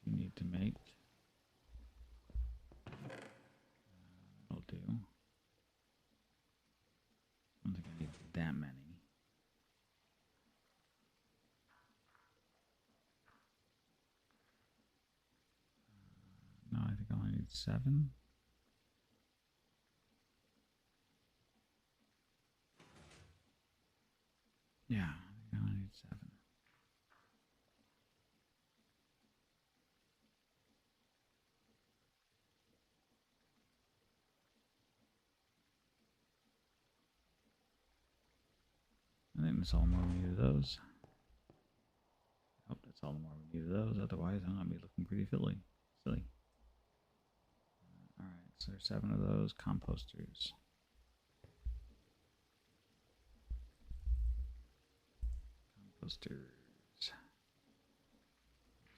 You need to make. That'll do. I don't think I need that many. No, I think I only need 7. Yeah, I think I only need 7. I think that's all the more we need of those. I hope that's all the more we need of those. Otherwise, I'm going to be looking pretty silly. Alright, so there's 7 of those composters. Composters.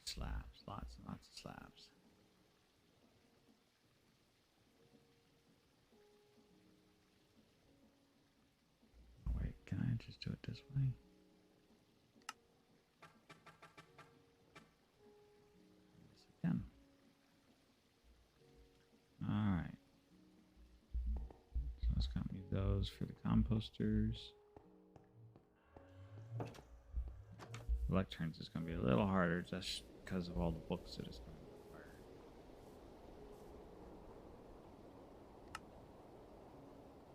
Slabs. Lots and lots of slabs. Oh, wait, can I just do it this way? Yes, I can. Alright. So let's got me those for the composters. Lecterns is going to be a little harder just because of all the books that it's going to require.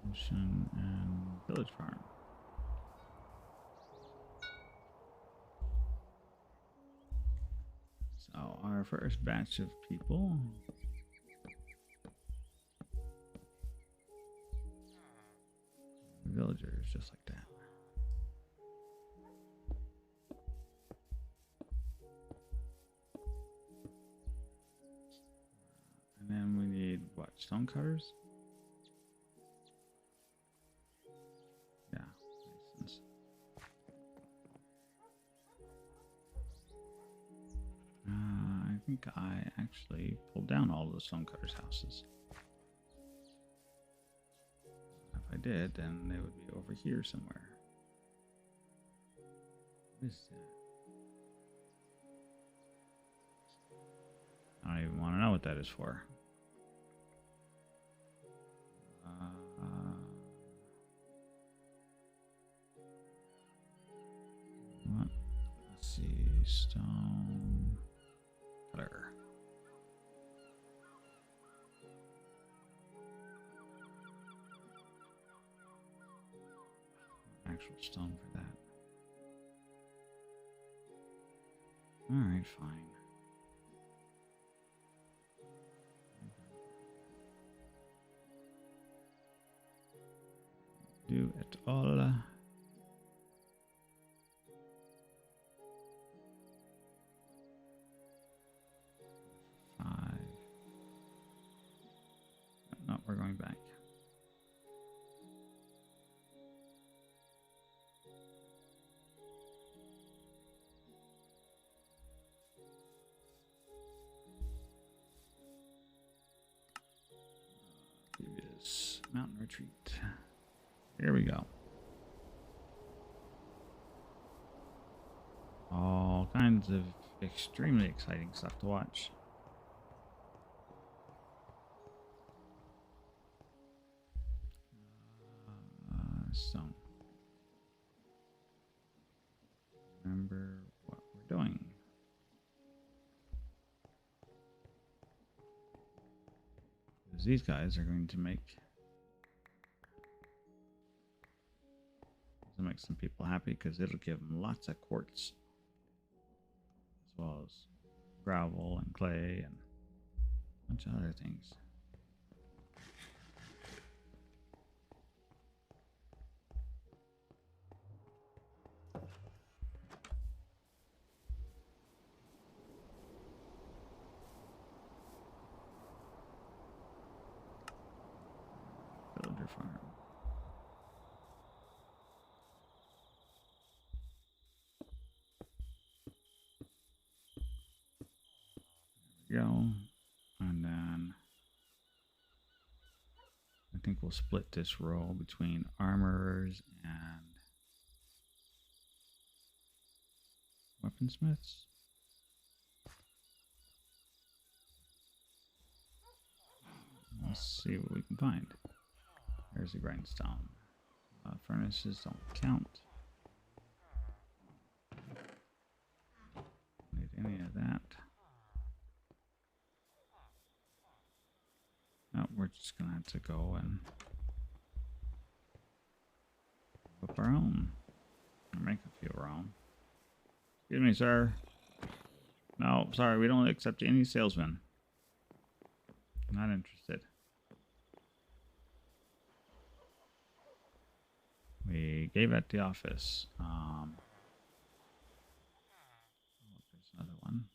Ocean and village farm. So our first batch of people. Villagers, just like that. And then we need what? Stone cutters? Yeah, makes sense. think I actually pulled down all of the stonecutters' houses. If I did, then they would be over here somewhere. What is that? I don't even want to know what that is for. What? Let's see. Stone cutter. Actual stone for that. Alright, fine. Do it all. Five. No, we're going back. Previous mountain retreat. Here we go. All kinds of extremely exciting stuff to watch. Stone. Remember what we're doing. Because these guys are going to make some people happy, because it'll give them lots of quartz, as well as gravel and clay and a bunch of other things. Villager farm. Go, and then I think we'll split this row between armorers and weaponsmiths. Let's see what we can find. There's a grindstone. Furnaces don't count. Don't need any of that. No, we're just gonna have to go and whip our own. Or make a few of our own. Excuse me, sir. No, sorry, we don't accept any salesmen. Not interested. We gave at the office. Oh, there's another one.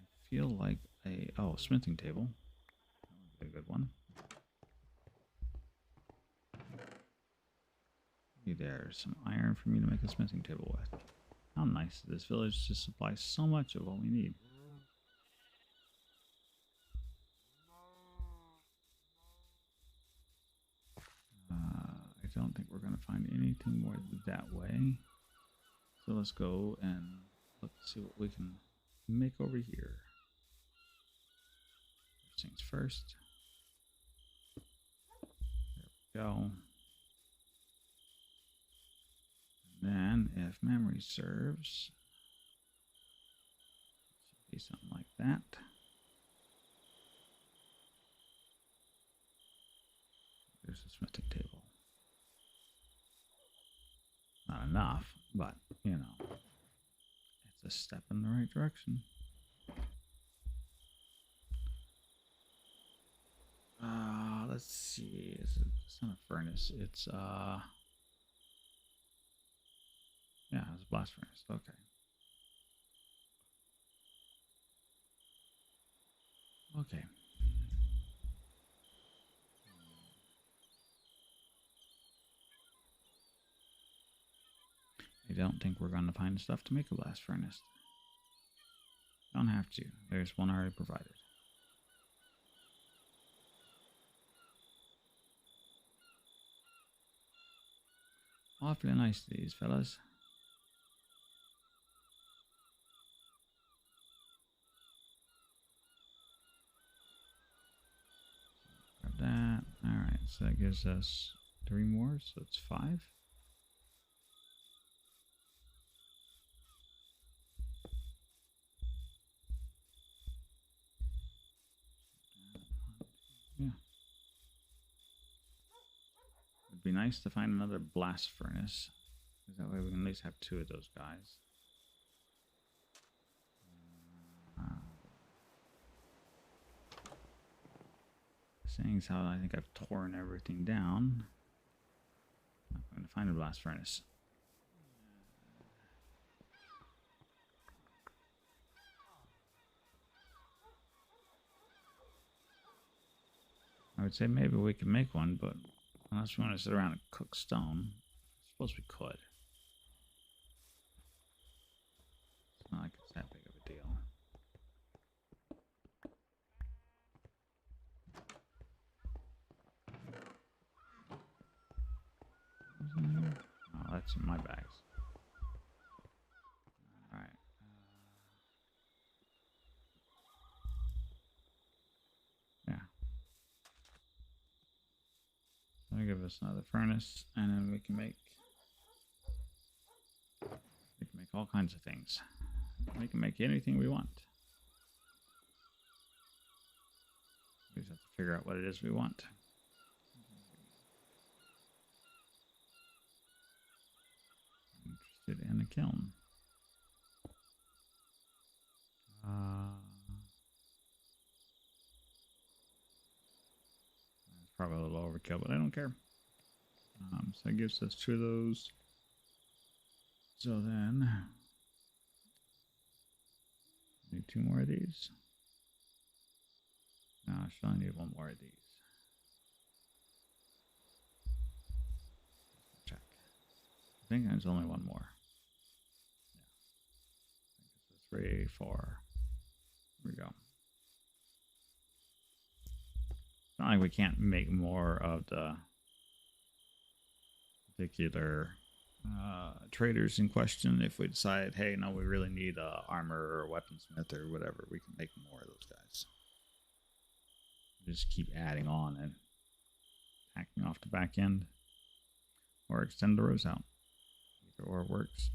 I feel like a smithing table. That would be a good one. There's some iron for me to make a smithing table with. How nice is this village to supply so much of what we need. I don't think we're going to find anything more that way. So let's go and look, see what we can make over here. First things first. There we go. And then, if memory serves, it should be something like that. There's a smithing table. Not enough, but, you know, it's a step in the right direction. Let's see. It's not a furnace. It's, yeah, it's a blast furnace. Okay. Okay. I don't think we're going to find stuff to make a blast furnace. Don't have to. There's one already provided. Awfully nice to these fellas. Grab that. Alright, so that gives us 3 more, so it's 5. Yeah. It'd be nice to find another blast furnace, because that way we can at least have 2 of those guys. Seeing as how I think I've torn everything down, I'm going to find a blast furnace. I would say maybe we can make one, but unless we want to sit around and cook stone, I suppose we could. It's not like it's that big of a deal. Oh, that's in my bags. All right. Yeah. That'll give us another furnace, and then we can make all kinds of things. We can make anything we want. We just have to figure out what it is we want. Interested in a kiln. It's probably a little overkill, but I don't care. So that gives us 2 of those. So then, need 2 more of these. No, I should only need 1 more of these. Check. I think there's only 1 more. Yeah. I think this is 3, 4. Here we go. It's not like we can't make more of the particular traders in question. If we decide, hey, no, we really need a armor or a weaponsmith or whatever, we can make more of those guys. Just keep adding on and hacking off the back end, or extend the rows out. Either or works.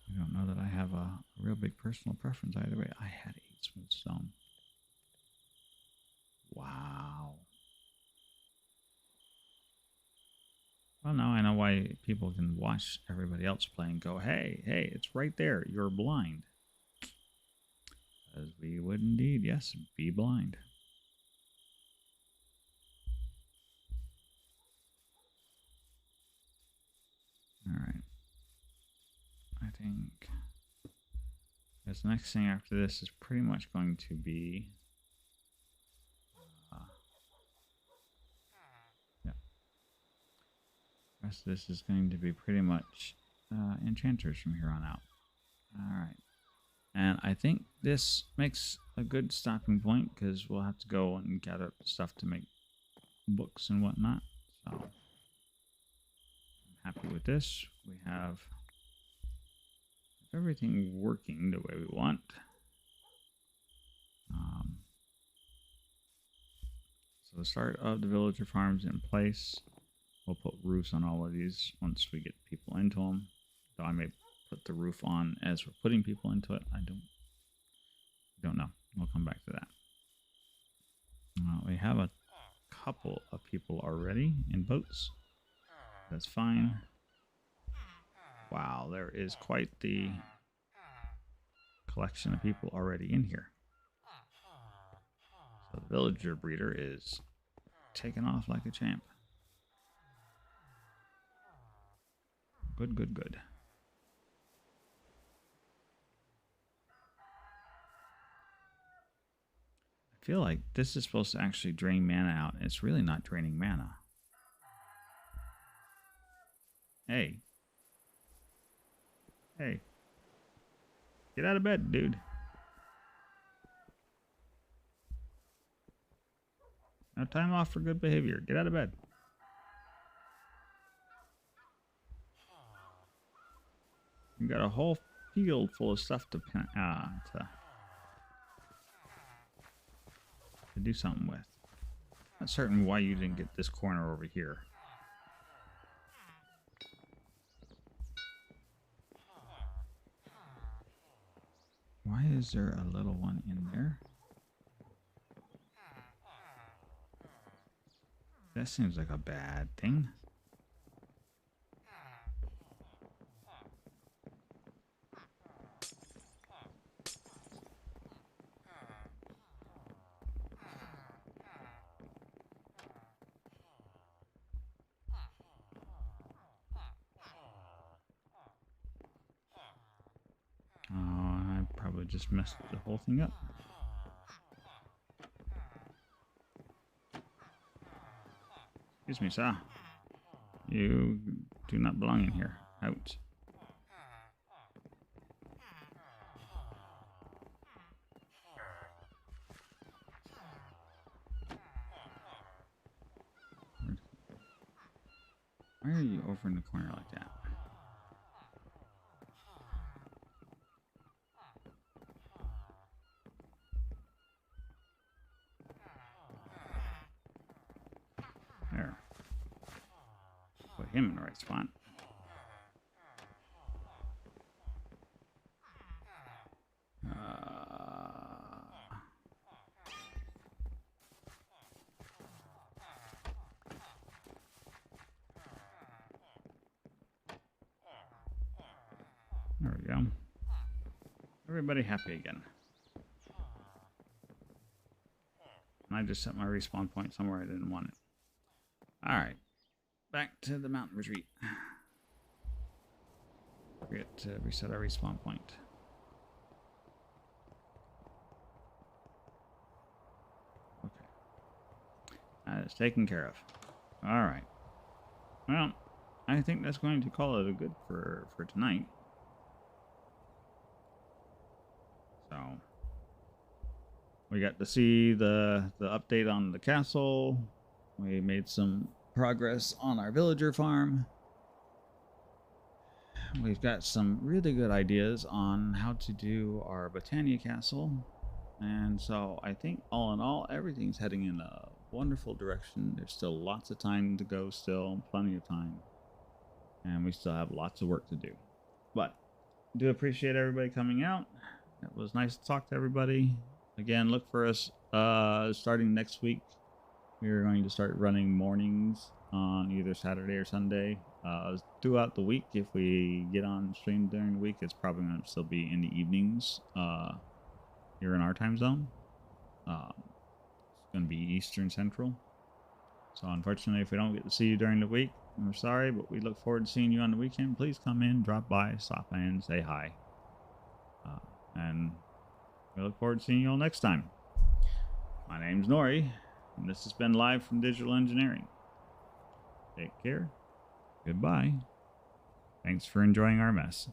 I don't know that I have a real big personal preference either way. I had 8 smooth stone. Wow. Well, now I know why people can watch everybody else play and go, hey, it's right there. You're blind. As we would indeed, yes, be blind. All right. I think this next thing after this is pretty much going to be the rest of this is going to be pretty much enchanters from here on out. Alright. And I think this makes a good stopping point, because we'll have to go and gather up stuff to make books and whatnot. So I'm happy with this. We have everything working the way we want. So the start of the villager farms in place. We'll put roofs on all of these once we get people into them. Though I may put the roof on as we're putting people into it. I don't know. We'll come back to that. We have a couple of people already in boats. That's fine. Wow, there is quite the collection of people already in here. So the villager breeder is taking off like a champ. Good, good, good. I feel like this is supposed to actually drain mana out. It's really not draining mana. Hey. Hey. Get out of bed, dude. No time off for good behavior. Get out of bed. You got a whole field full of stuff to do something with. Not certain why you didn't get this corner over here. Why is there a little one in there? That seems like a bad thing. Oh, I probably just messed the whole thing up. Excuse me, sir. You do not belong in here. Out. Why are you over in the corner like that? There. Put him in the right spot. There we go. Everybody happy again. And I just set my respawn point somewhere I didn't want it. Alright. Back to the mountain retreat. Forget to reset our respawn point. Okay. That is taken care of. Alright. Well, I think that's going to call it a good for tonight. So we got to see the update on the castle. We made some progress on our villager farm. We've got some really good ideas on how to do our Botania castle. And so I think all in all, everything's heading in a wonderful direction. There's still lots of time to go, still plenty of time. And we still have lots of work to do. But I do appreciate everybody coming out. It was nice to talk to everybody. Again, look for us starting next week. We are going to start running mornings on either Saturday or Sunday. Throughout the week, if we get on stream during the week, it's probably going to still be in the evenings here in our time zone. It's going to be Eastern Central. So unfortunately, if we don't get to see you during the week, I'm sorry, but we look forward to seeing you on the weekend. Please come in, drop by, stop in, say hi. And we look forward to seeing you all next time. My name's Nori, and this has been Live from Digital Engineering. Take care. Goodbye. Thanks for enjoying our mess.